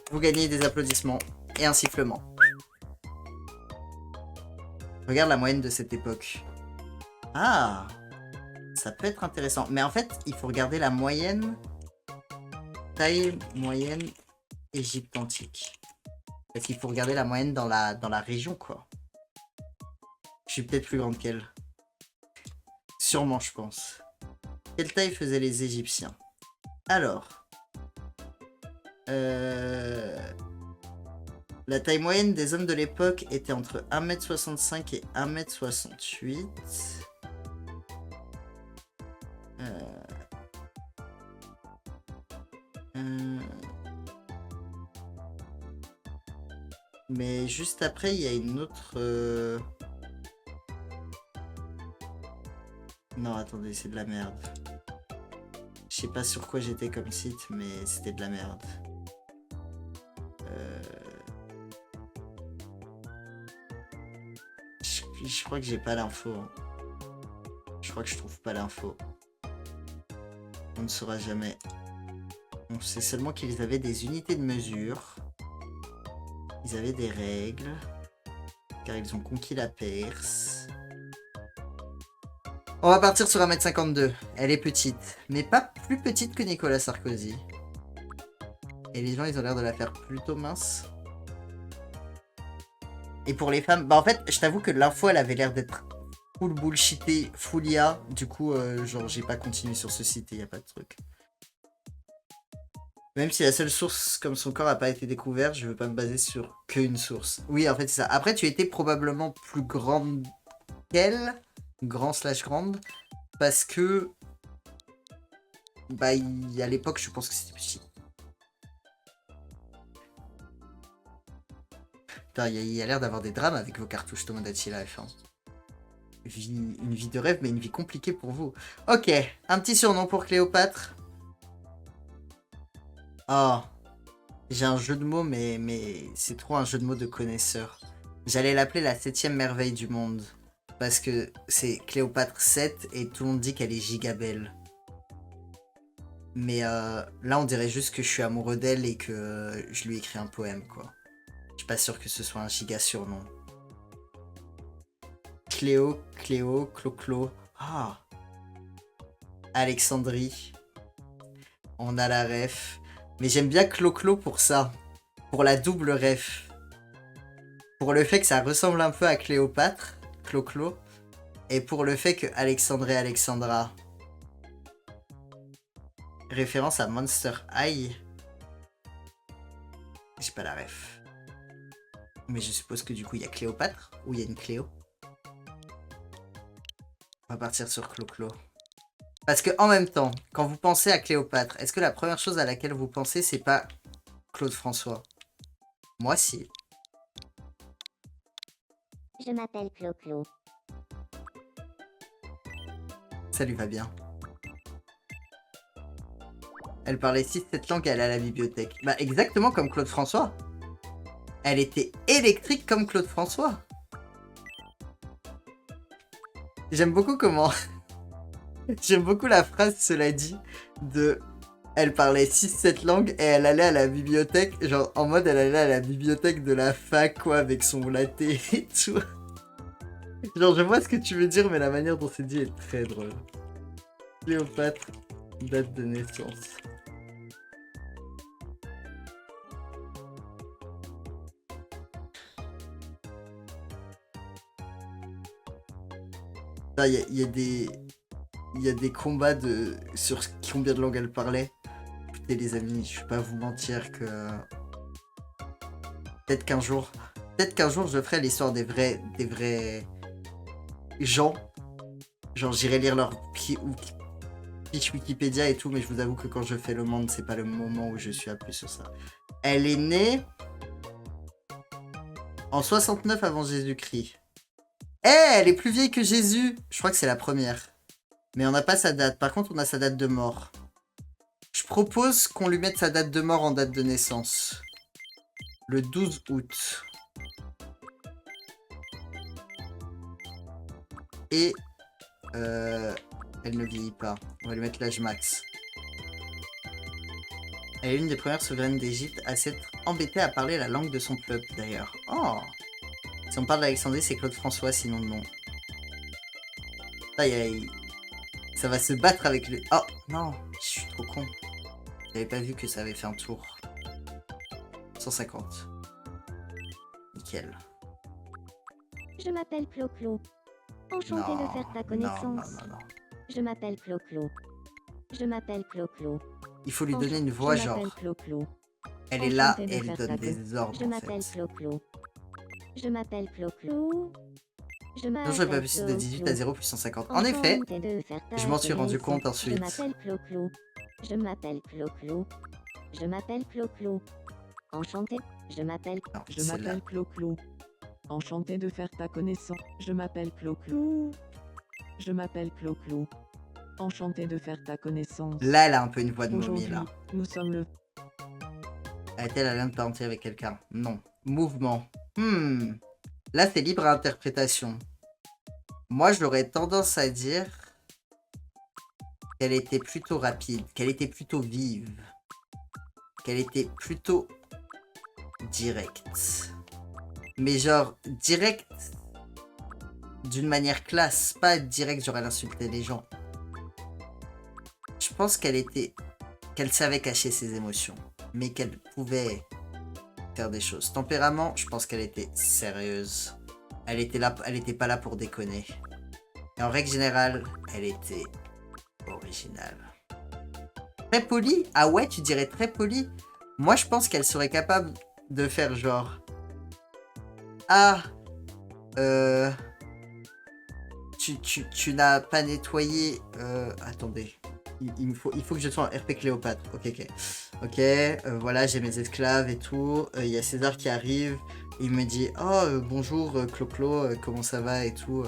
Vous gagnez des applaudissements et un sifflement. Regarde la moyenne de cette époque. Ah, ça peut être intéressant. Mais en fait, il faut regarder la moyenne. Taille moyenne Égypte antique. Parce qu'il faut regarder la moyenne dans la région, quoi. Je suis peut-être plus grande qu'elle. Sûrement, je pense. Quelle taille faisaient les Égyptiens? Alors. La taille moyenne des hommes de l'époque était entre 1m65 et 1m68. Mais juste après, il y a une autre... Non, attendez, c'est de la merde. Je sais pas sur quoi j'étais comme site, mais c'était de la merde. Je crois que j'ai pas l'info. Hein. Je crois que je trouve pas l'info. On ne saura jamais. On sait seulement qu'ils avaient des unités de mesure. Ils avaient des règles. Car ils ont conquis la Perse. On va partir sur 1m52. Elle est petite. Mais pas plus petite que Nicolas Sarkozy. Et les gens, ils ont l'air de la faire plutôt mince. Et pour les femmes, bah en fait, je t'avoue que l'info, elle avait l'air d'être full bullshité, full IA. Du coup, genre, j'ai pas continué sur ce site et y a pas de truc. Même si la seule source comme son corps a pas été découvert, je veux pas me baser sur qu'une source. Oui, en fait, c'est ça. Après, tu étais probablement plus grande qu'elle. Grand/grande. Parce que... Bah, à l'époque, je pense que c'était petit. Putain, il y a l'air d'avoir des drames avec vos cartouches Tomodachi Life. Hein. Une vie de rêve, mais une vie compliquée pour vous. Ok, un petit surnom pour Cléopâtre. Oh, j'ai un jeu de mots, mais c'est trop un jeu de mots de connaisseur. J'allais l'appeler la 7ème merveille du monde. Parce que c'est Cléopâtre 7 et tout le monde dit qu'elle est giga belle. Mais là, on dirait juste que je suis amoureux d'elle et que je lui écris un poème, quoi. Je suis pas sûr que ce soit un giga surnom. Cléo, Clo-Clo. Ah. Alexandrie. On a la ref. Mais j'aime bien Clo-Clo pour ça. Pour la double ref. Pour le fait que ça ressemble un peu à Cléopâtre. Clo-Clo. Et pour le fait que Alexandre et Alexandra. Référence à Monster High. J'ai pas la ref. Mais je suppose que du coup il y a Cléopâtre. Ou il y a une Cléo. On va partir sur Clo-Clo. Parce que en même temps, quand vous pensez à Cléopâtre, est-ce que la première chose à laquelle vous pensez, c'est pas Claude François? Moi, si. Je m'appelle Clo-Clo. Ça lui va bien. Elle parlait 6-7 langues et elle allait à la bibliothèque. Bah, exactement comme Claude François. Elle était électrique comme Claude François. J'aime beaucoup comment... J'aime beaucoup la phrase, cela dit, de... Elle parlait 6-7 langues et elle allait à la bibliothèque, genre en mode elle allait à la bibliothèque de la fac, quoi, avec son latte et tout. Genre je vois ce que tu veux dire, mais la manière dont c'est dit est très drôle. Cléopâtre, date de naissance. Il y a des... Il y a des combats sur combien de langues elle parlait. Écoutez les amis, je vais pas vous mentir que... Peut-être qu'un jour... Peut-être qu'un jour je ferai l'histoire des vrais gens. Genre j'irai lire leur fiche Wikipédia et tout, mais je vous avoue que quand je fais le monde, c'est pas le moment où je suis appuyé sur ça. Elle est née en 69 avant Jésus-Christ. Eh, elle est plus vieille que Jésus. Je crois que c'est la première. Mais on n'a pas sa date. Par contre, on a sa date de mort. Je propose qu'on lui mette sa date de mort en date de naissance. Le 12 août. Et... elle ne vieillit pas. On va lui mettre l'âge max. Elle est l'une des premières souveraines d'Égypte à s'être embêtée à parler la langue de son peuple, d'ailleurs. Oh! Si on parle d'Alexandrie, c'est Claude François, sinon non. Aïe aïe. Ça va se battre avec le... Oh! Non! Je suis trop con. J'avais pas vu que ça avait fait un tour. 150. Nickel. Je m'appelle Clo-Clo. Enchanté de faire ta connaissance. Non. Je m'appelle Clo-Clo. Je m'appelle Clo-Clo. Il faut lui donner une voix, Je m'appelle genre... Clo-Clo. Elle est là Enchantée de et elle faire donne ta des ordres, Je en m'appelle fait. Clo-Clo. Je m'appelle Clo-Clo. Je Non, je vais pas plus de 18 à 0 plus 150. En effet, je m'en suis rendu compte ensuite. Je m'appelle Clo-Clo. Je m'appelle Clo-Clo. Je m'appelle Clo-Clo. Enchanté. Je m'appelle... Non, Je celle-là. m'appelle Clo-Clo. Enchanté de faire ta connaissance. Je m'appelle Clo-Clo. Je m'appelle Clo-Clo. Enchanté de faire ta connaissance. Là, elle a un peu une voix de momie, Aujourd'hui, là. nous sommes le... A-t-elle un lien de parenté avec quelqu'un? Non. Mouvement. Là, c'est libre à interprétation. Moi, j'aurais tendance à dire qu'elle était plutôt rapide, qu'elle était plutôt vive, qu'elle était plutôt directe. Mais genre, directe d'une manière classe, pas directe genre elle insultait les gens. Je pense qu'elle savait cacher ses émotions, mais qu'elle pouvait faire des choses. Tempérament, je pense qu'elle était sérieuse. Elle était pas là pour déconner. Et en règle générale, elle était originale. Très polie? Ah ouais, tu dirais très polie? Moi, je pense qu'elle serait capable de faire genre... Ah, tu n'as pas nettoyé... attendez. Il faut que je sois en RP Cléopâtre. Ok, voilà, j'ai mes esclaves et tout. Il y a César qui arrive. Il me dit, oh, bonjour, Clo-Clo, comment ça va et tout.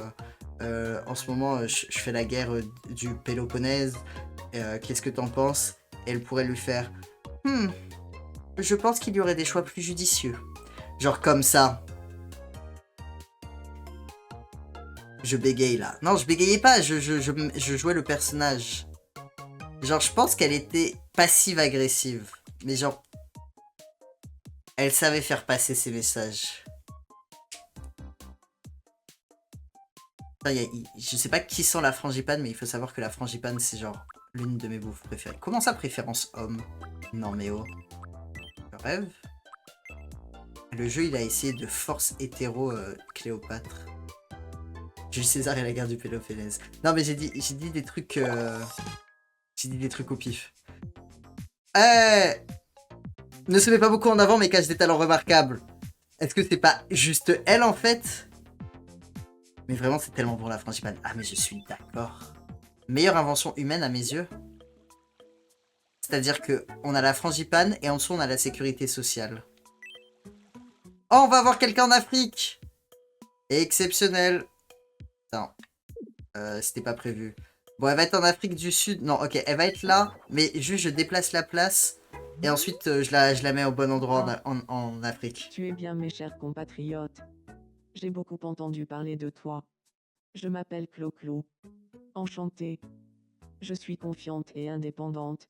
En ce moment, je fais la guerre du Péloponnèse. Qu'est-ce que t'en penses? Et elle pourrait lui faire, je pense qu'il y aurait des choix plus judicieux. Genre comme ça. Je bégaye là. Non, je bégayais pas, je jouais le personnage. Genre, je pense qu'elle était passive-agressive. Mais genre, elle savait faire passer ses messages. Enfin, je sais pas qui sent la frangipane, mais il faut savoir que la frangipane, c'est genre l'une de mes bouffes préférées. Comment ça, préférence homme? Non mais oh. Je rêve. Le jeu, il a essayé de force hétéro Cléopâtre. Jules César et la guerre du Péloponnèse. Non mais j'ai dit des trucs... J'ai dit des trucs au pif. Ne se met pas beaucoup en avant, mais cache des talents remarquables. Est-ce que c'est pas juste elle, en fait? Mais vraiment, c'est tellement bon, la frangipane. Ah, mais je suis d'accord. Meilleure invention humaine, à mes yeux. C'est-à-dire que on a la frangipane, et en dessous, on a la sécurité sociale. Oh, on va avoir quelqu'un en Afrique! Exceptionnel. Attends. C'était pas prévu. Bon, elle va être en Afrique du Sud. Non, ok, elle va être là. Mais juste, je déplace la place. Et ensuite, je la mets au bon endroit en Afrique. Tu es bien, mes chers compatriotes. J'ai beaucoup entendu parler de toi. Je m'appelle Clo-Clo. Enchantée. Je suis confiante et indépendante.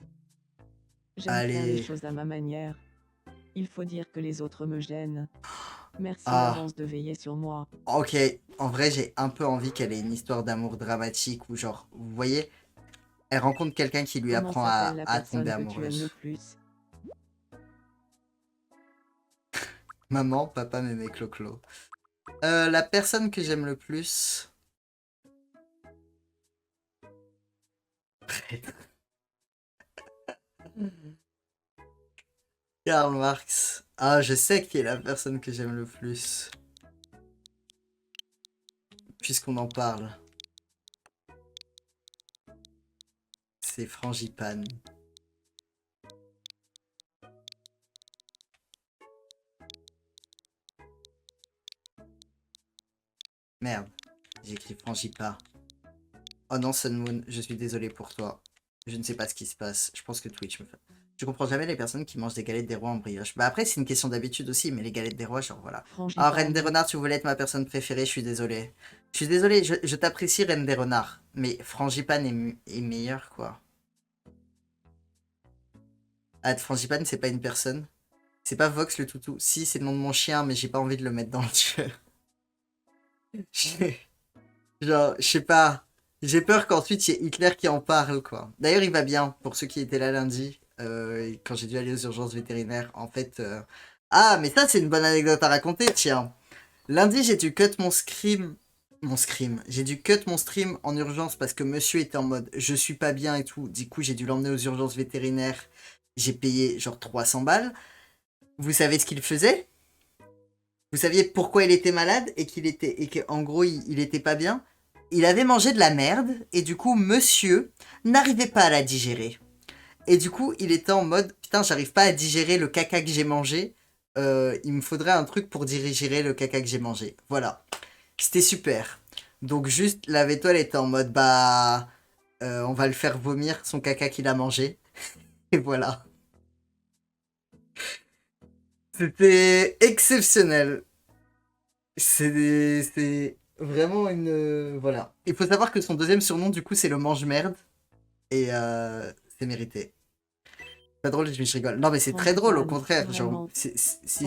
J'aime faire les Allez. choses à ma manière. Il faut dire que les autres me gênent. Merci Ah. d'avance de veiller sur moi. Ok, en vrai, j'ai un peu envie qu'elle ait une histoire d'amour dramatique où genre, vous voyez, elle rencontre quelqu'un qui lui Comment apprend s'appelle la à personne tomber que tu aimes le amoureuse. plus? Maman, papa, mémé, Clo-Clo. La personne que j'aime le plus... Karl Marx. Ah, je sais qui est la personne que j'aime le plus. Puisqu'on en parle. C'est Frangipane. Merde, j'ai écrit Frangipa. Oh non, Sunmoon, je suis désolé pour toi. Je ne sais pas ce qui se passe. Je pense que Twitch me fait... Je comprends jamais les personnes qui mangent des galettes des rois en brioche. Bah après, c'est une question d'habitude aussi, mais les galettes des rois, genre voilà. Ah, Reine des Frangipane. Renards, tu voulais être ma personne préférée, je suis désolé. Je suis désolé, je t'apprécie, Reine des Renards. Mais Frangipane est meilleur, quoi. Ah, Frangipane, c'est pas une personne. C'est pas Vox le toutou. Si, c'est le nom de mon chien, mais j'ai pas envie de le mettre dans le jeu. Genre, je sais pas. J'ai peur qu'ensuite il y ait Hitler qui en parle, quoi. D'ailleurs, il va bien, pour ceux qui étaient là lundi, quand j'ai dû aller aux urgences vétérinaires. En fait. Ah, mais ça, c'est une bonne anecdote à raconter, tiens. Lundi, j'ai dû cut mon scream. Mon scream. J'ai dû cut mon stream en urgence parce que monsieur était en mode je suis pas bien et tout. Du coup, j'ai dû l'emmener aux urgences vétérinaires. J'ai payé genre 300 balles. Vous savez ce qu'il faisait? Vous saviez pourquoi il était malade et qu'en gros il était pas bien? Il avait mangé de la merde et du coup monsieur n'arrivait pas à la digérer. Et du coup il était en mode putain j'arrive pas à digérer le caca que j'ai mangé. Il me faudrait un truc pour digérer le caca que j'ai mangé. Voilà. C'était super. Donc juste la Vétoile était en mode bah on va le faire vomir son caca qu'il a mangé. Et voilà. C'était exceptionnel. C'est vraiment une... voilà. Il faut savoir que son deuxième surnom, du coup, c'est le mange-merde. Et c'est mérité. Pas drôle, je rigole. Non, mais c'est très drôle, au Frangipane. contraire. Genre, Vraiment. si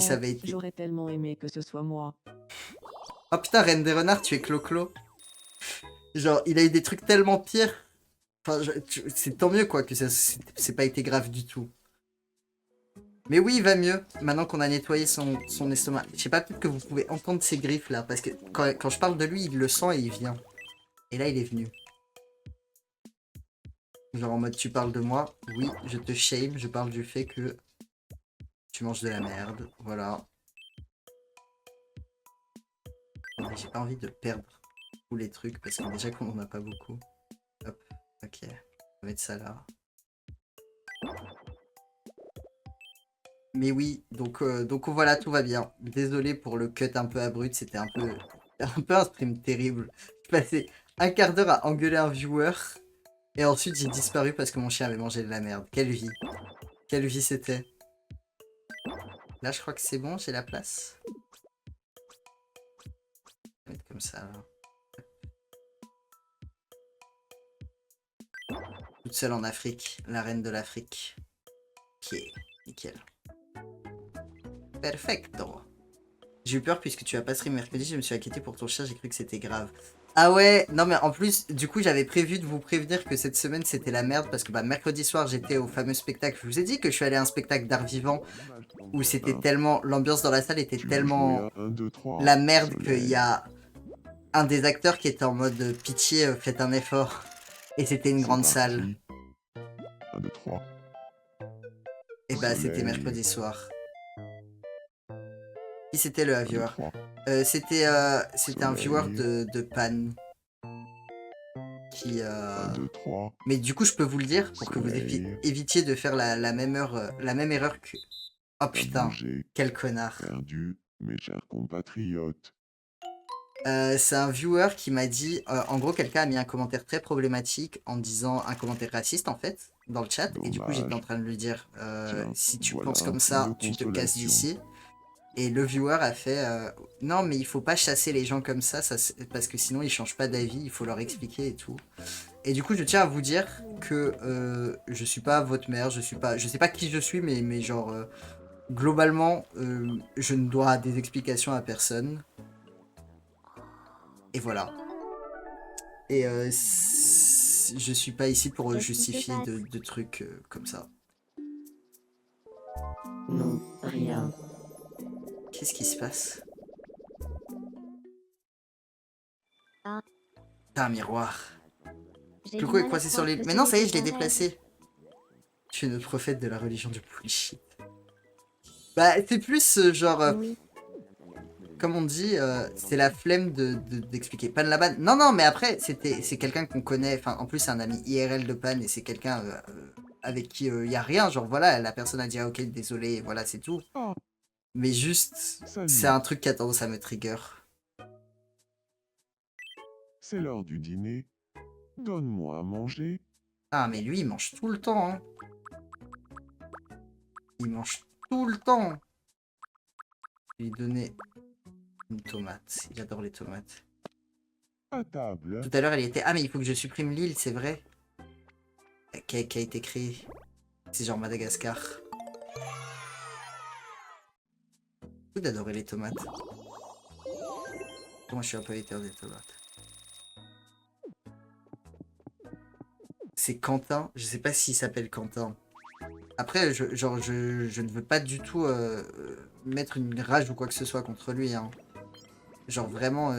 ça Oh, avait été... j'aurais tellement aimé que ce soit moi. Oh putain, Reine des Renards, tu es Clo-Clo. Genre, il a eu des trucs tellement pires. Enfin, c'est tant mieux, quoi, que ça c'est pas été grave du tout. Mais oui, il va mieux, maintenant qu'on a nettoyé son estomac. Je sais pas, peut-être que vous pouvez entendre ses griffes, là, parce que quand je parle de lui, il le sent et il vient. Et là, il est venu. Genre en mode tu parles de moi, oui, je te shame, je parle du fait que tu manges de la merde, voilà. Mais j'ai pas envie de perdre tous les trucs parce que déjà qu'on en a pas beaucoup. Hop, ok, on va mettre ça là. Mais oui, donc voilà, tout va bien. Désolé pour le cut un peu abrupt, c'était un stream terrible. Je passais un quart d'heure à engueuler un viewer et ensuite j'ai disparu parce que mon chien avait mangé de la merde. Quelle vie. Quelle vie c'était. Là, je crois que c'est bon, j'ai la place. Je vais mettre comme ça, là. Toute seule en Afrique, la reine de l'Afrique. Ok, nickel. Perfecto. J'ai eu peur puisque tu as pas stream mercredi, je me suis inquiété pour ton chien, j'ai cru que c'était grave. Ah ouais, non mais en plus, du coup j'avais prévu de vous prévenir que cette semaine c'était la merde parce que bah mercredi soir j'étais au fameux spectacle. Je vous ai dit que je suis allé à un spectacle d'art vivant où c'était tellement, l'ambiance dans la salle était Tu veux jouer tellement à 1, 2, 3, la merde qu'il y soleil. a un des acteurs qui était en mode pitié, faites un effort. Et c'était une C'est grande salle. parti. 1, 2, 3. Et bah c'était Soleil. mercredi soir. Qui c'était le 1, 2, viewer? 3. C'était un viewer Soleil. de Pan. Qui 1, 2, 3. Mais du coup je peux vous le dire pour que vous Soleil. évitiez de faire la même la même erreur que... Oh T'as putain, bougé. quel connard. Perdu, mes chers compatriotes. C'est un viewer qui m'a dit, en gros quelqu'un a mis un commentaire très problématique en disant un commentaire raciste en fait dans le chat et du coup j'étais en Dommage. train de lui dire Tiens, si tu voilà penses un comme point de ça tu te casses consolation. d'ici et le viewer a fait non mais il faut pas chasser les gens comme ça parce que sinon ils changent pas d'avis, il faut leur expliquer et tout. Et du coup je tiens à vous dire que je suis pas votre mère, je sais pas qui je suis mais genre globalement je ne dois des explications à personne. Et voilà. Et je suis pas ici pour Qu'est-ce qui se justifier passe de trucs comme ça. Non, rien. Qu'est-ce qui se passe? Ah. T'as un miroir. J'ai Cloco du est mal à coincé sur croire l'île. que Mais ce non, ça y est, je n'était l'ai qu'un rêve. déplacé. Tu es notre prophète de la religion du bullshit. Bah, c'est plus genre, Oui, comme on dit, c'est la flemme d'expliquer. Pan Laban. Non, non, mais après, c'est quelqu'un qu'on connaît. Enfin, en plus, c'est un ami IRL de Pan et c'est quelqu'un avec qui il y a rien. Genre, voilà, la personne a dit, ah, ok, désolé, et voilà, c'est tout. Ah, Mais juste, salut. c'est un truc qui a tendance à me trigger. C'est l'heure du dîner. Donne-moi à manger. Ah, mais lui, il mange tout le temps, hein. Il mange tout le temps. Je vais lui donner une tomate. Il adore les tomates. À table. Tout à l'heure, elle y était. Ah, mais il faut que je supprime l'île, c'est vrai. Qui a été créée. C'est genre Madagascar. Beaucoup d'adorer les tomates. Moi, je suis un peu hater des tomates. C'est Quentin. Je sais pas s'il s'appelle Quentin. Après, je ne veux pas du tout mettre une rage ou quoi que ce soit contre lui, hein. Genre vraiment,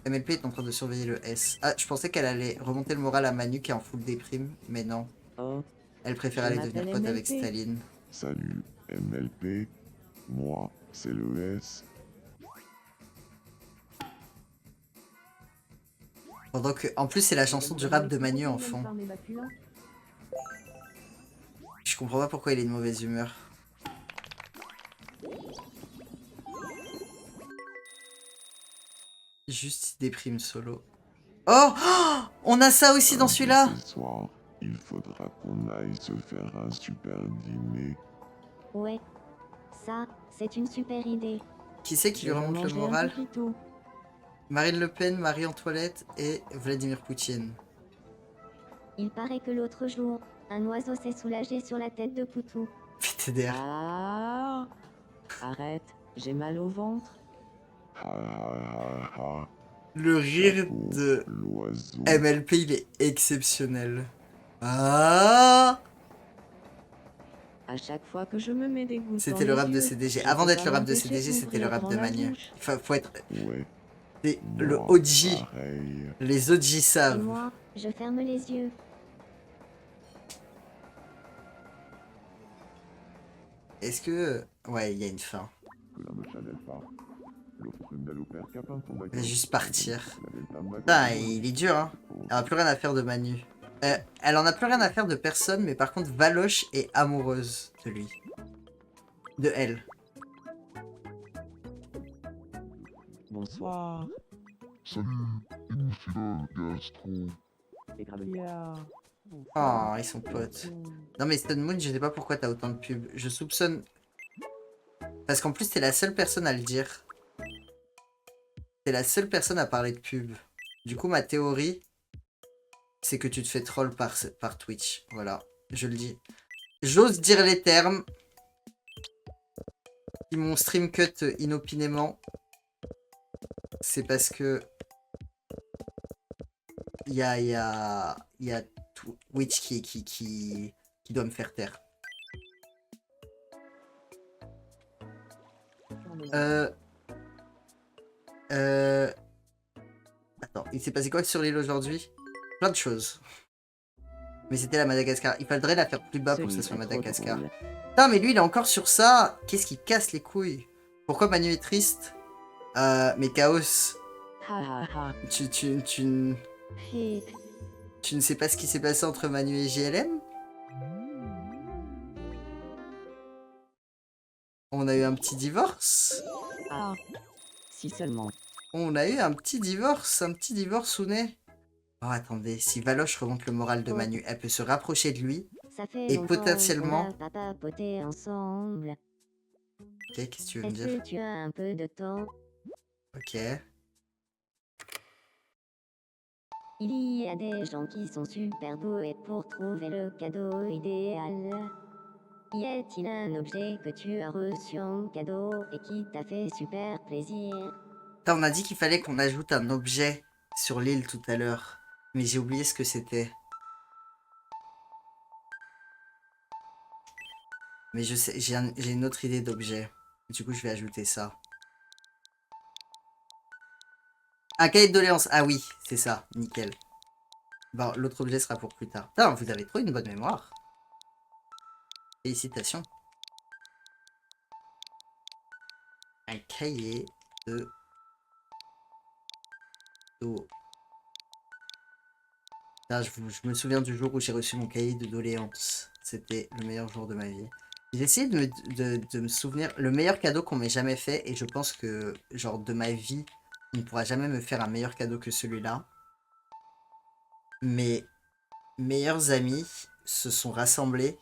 MLP est en train de surveiller le S. Ah, je pensais qu'elle allait remonter le moral à Manu qui est en full déprime, mais non. Oh, Elle préfère Je aller devenir m'appelle pote avec MLP. Staline. Salut, MLP. Moi, c'est le S. Pendant que, en plus, c'est la chanson du rap de Manu en fond. Je comprends pas pourquoi il est de mauvaise humeur. Juste, il déprime solo. Oh, oh, on a ça aussi dans celui-là. Ce soir, il faudra qu'on aille se faire un super dîner. ouais. Ça, c'est une super idée. Qui c'est qui lui je vais remonte le manger un moral? coquito. Marine Le Pen, Marie-Antoinette et Vladimir Poutine. Il paraît que l'autre jour, un oiseau s'est soulagé sur la tête de Poutou. VTDR. Ah, arrête, j'ai mal au ventre. Ha ha ha ha. Le rire Chapeau, de l'oiseau. MLP, il est exceptionnel. Ah, À chaque fois que je me mets des gouttes dans c'était le les rap de yeux, CDG. je Avant peux d'être pas le rap de m'empêcher CDG, c'était le d'ouvrir rap grand de la Manu. bouche. Faut être... Ouais, C'est le moi, OG. pareil. Les OG Et savent. moi, je ferme les yeux. Est-ce que... Ouais, il y a une fin. Que la mecha n'aide pas. L'offre Mdaloper Capin ton Elle va juste partir. Putain, Putain, il est dur, hein. Elle a plus rien à faire de Manu. Elle en a plus rien à faire de personne, mais par contre, Valoche est amoureuse de lui. De elle. Bonsoir. Salut, hémophiles, gastro. Les gravellards. Oh, ils sont potes. Non mais Stone Moon, je sais pas pourquoi t'as autant de pubs. Je soupçonne... Parce qu'en plus, t'es la seule personne à le dire. T'es la seule personne à parler de pub. Du coup, ma théorie, c'est que tu te fais troll par Twitch. Voilà, je le dis. J'ose dire les termes. Si mon stream cut inopinément, c'est parce que... Il y a Twitch qui doit me faire taire. Attends, il s'est passé quoi sur l'île aujourd'hui? Plein de choses. Mais c'était la Madagascar. Il faudrait la faire plus bas pour que ce soit Madagascar. Putain, mais lui, il est encore sur ça. Qu'est-ce qui casse les couilles? Pourquoi Manu est triste? Mais Chaos, Ha ha ha. Et tu ne sais pas ce qui s'est passé entre Manu et JLM? On a eu un petit divorce. Ah, si seulement. On a eu un petit divorce Ouné. Oh, attendez, si Valoche remonte le moral de Manu, elle peut se rapprocher de lui. ça fait Et longtemps potentiellement- qu'on n'a pas papoté ensemble. Ok, qu'est-ce que tu veux me Est-ce dire? que tu as un peu de temps? Ok. Il y a des gens qui sont super doués pour trouver le cadeau idéal. Y a-t-il un objet que tu as reçu en cadeau et qui t'a fait super plaisir? Putain, on a dit qu'il fallait qu'on ajoute un objet sur l'île tout à l'heure. Mais j'ai oublié ce que c'était. Mais je sais, j'ai une autre idée d'objet. Du coup, je vais ajouter ça. Un cahier de doléances. Ah oui, c'est ça. Nickel. Bon, l'autre objet sera pour plus tard. Putain, vous avez trop une bonne mémoire. Félicitations. Un cahier de dos. Putain, je me souviens du jour où j'ai reçu mon cahier de doléances. C'était le meilleur jour de ma vie. J'ai essayé de me souvenir le meilleur cadeau qu'on m'ait jamais fait, et je pense que, genre, de ma vie, on ne pourra jamais me faire un meilleur cadeau que celui-là. Mes meilleurs amis se sont rassemblés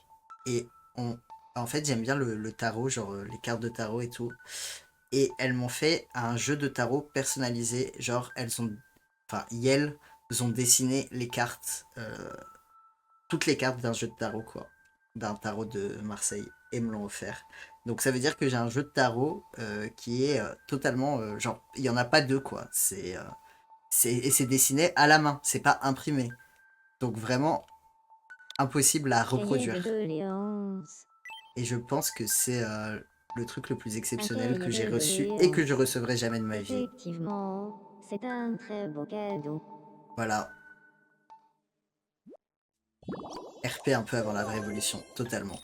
et ont... En fait, j'aime bien le tarot, genre les cartes de tarot et tout. Et elles m'ont fait un jeu de tarot personnalisé. Genre, elles ont... Enfin, elles ont dessiné les cartes, toutes les cartes d'un jeu de tarot, quoi. D'un tarot de Marseille. Et me l'ont offert. Donc ça veut dire que j'ai un jeu de tarot qui est totalement... genre, il n'y en a pas deux, quoi. Et c'est dessiné à la main, c'est pas imprimé. Donc vraiment impossible à Cahier de reproduire. doléances. Et je pense que c'est le truc le plus exceptionnel que cahier j'ai de reçu et que je doléances. recevrai jamais de ma vie. Effectivement, c'est un très beau cadeau. Voilà. RP un peu avant la révolution, totalement.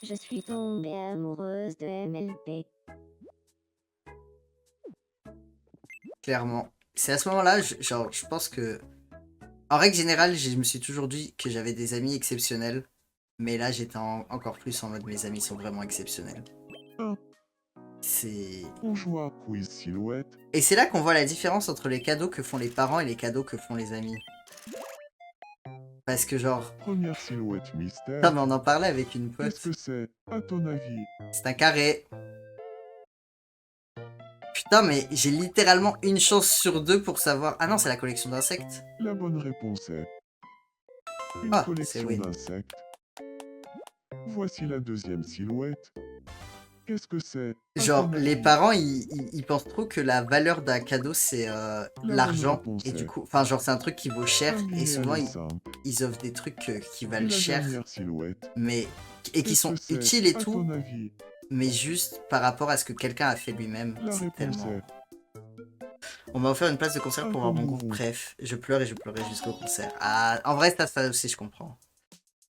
Je suis tombée amoureuse de MLP. Clairement. C'est à ce moment-là, genre, je pense que... En règle générale, je me suis toujours dit que j'avais des amis exceptionnels. Mais là, j'étais encore plus en mode mes amis sont vraiment exceptionnels. Un. C'est... On joue à quiz silhouette. Et c'est là qu'on voit la différence entre les cadeaux que font les parents et les cadeaux que font les amis. Parce que genre... Première silhouette mystère. Putain, mais on en parlait avec une pote. Qu'est-ce que c'est, à ton avis? C'est un carré. Putain, mais j'ai littéralement une chance sur deux pour savoir... Ah non, c'est la collection d'insectes. La bonne réponse est une Ah, c'est collection oui. d'insectes. Voici la deuxième silhouette. Qu'est-ce que c'est? À Genre, ton les avis? parents, ils pensent trop que la valeur d'un cadeau, c'est l'argent. réponse Et du est coup, enfin, genre, c'est un truc qui vaut cher. un Et souvent, linéaire simple. ils offrent des trucs qui Et valent la cher, dernière silhouette. mais... Et qui Qu'est-ce sont que c'est, utiles et à tout, ton avis? mais juste par rapport à ce que quelqu'un a fait lui-même. La C'est réponse tellement... est On m'a offert une place de concert un pour voir mon groupe. kangourou. Bref, je pleure et je pleurais jusqu'au concert. Ah, en vrai, ça aussi, je comprends.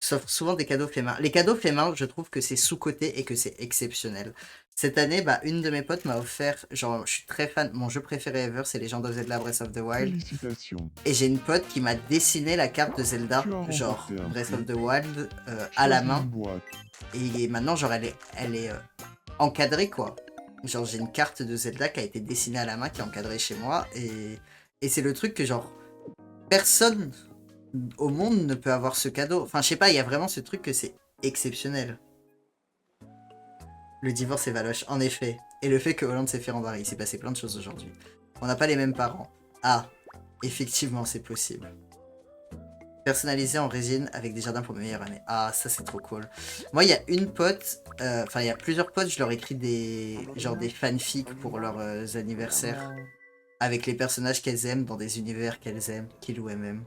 Sauf souvent des cadeaux faits main. Les cadeaux faits main, je trouve que c'est sous-coté et que c'est exceptionnel. Cette année, bah, une de mes potes m'a offert, genre, je suis très fan, mon jeu préféré ever, c'est Legend of Zelda Breath of the Wild. Félicitations. Et j'ai une pote qui m'a dessiné la carte de Zelda, Tu as remporté genre, un Breath prix. of the Wild, à la Choisis main. une boîte. Et maintenant, genre, elle est encadrée, quoi. Genre, j'ai une carte de Zelda qui a été dessinée à la main, qui est encadrée chez moi. Et c'est le truc que, genre, personne au monde ne peut avoir ce cadeau. Enfin, je sais pas, il y a vraiment ce truc que c'est exceptionnel. Le divorce est valoche, en effet. Et le fait que Hollande s'est fait rembarrer. Il s'est passé plein de choses aujourd'hui. On n'a pas les mêmes parents. Ah, effectivement, c'est possible. Personnalisé en résine avec des jardins pour mes meilleures années. Ah, ça c'est trop cool. Moi, il y a une pote, enfin, il y a plusieurs potes, je leur écris genre des fanfics pour leurs anniversaires. Avec les personnages qu'elles aiment dans des univers qu'elles aiment, qu'ils ou elles aiment.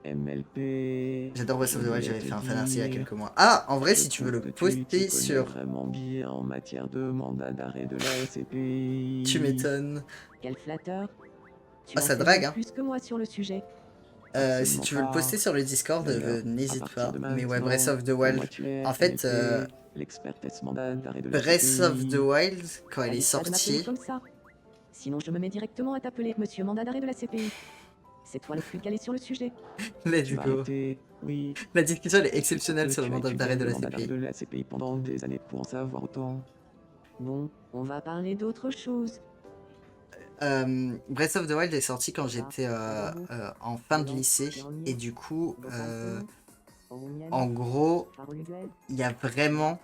MLP. J'adore Breath of the Wild, j'avais te fait un fanart il y a dire, quelques mois. Ah, en vrai, je si tu veux trouve le que tu t'y poster connais sur... vraiment bien en matière de mandat d'arrêt de la SCPI. Tu m'étonnes. Quel flatteur. Tu Ah, en ça sais drague, bien hein. plus que moi sur le sujet. Si Absolument tu veux le pas. poster sur le Discord, D'ailleurs, à n'hésite partir pas. de Mais ouais, Breath maintenant, of the pour moi, Wild. tu es En fait, MLP, l'expertesse mandat d'arrêt de la Breath of SCPI. the Wild, quand elle est T'as de m'appeler sortie... comme ça. Sinon, je me mets directement à t'appeler Monsieur Mandat d'arrêt de la CPI. C'est toi le plus calé sur le sujet. Let's Tu vas go. arrêter, oui. La discussion, elle est Je suppose exceptionnelle que sur le tu as mandat étudié d'arrêt de le la mandat d'arrêt CPI. de la CPI pendant des années pour en savoir autant. Bon, on va parler d'autre chose. Breath of the Wild est sorti quand j'étais en fin de lycée. Et du coup, en gros, il y a vraiment...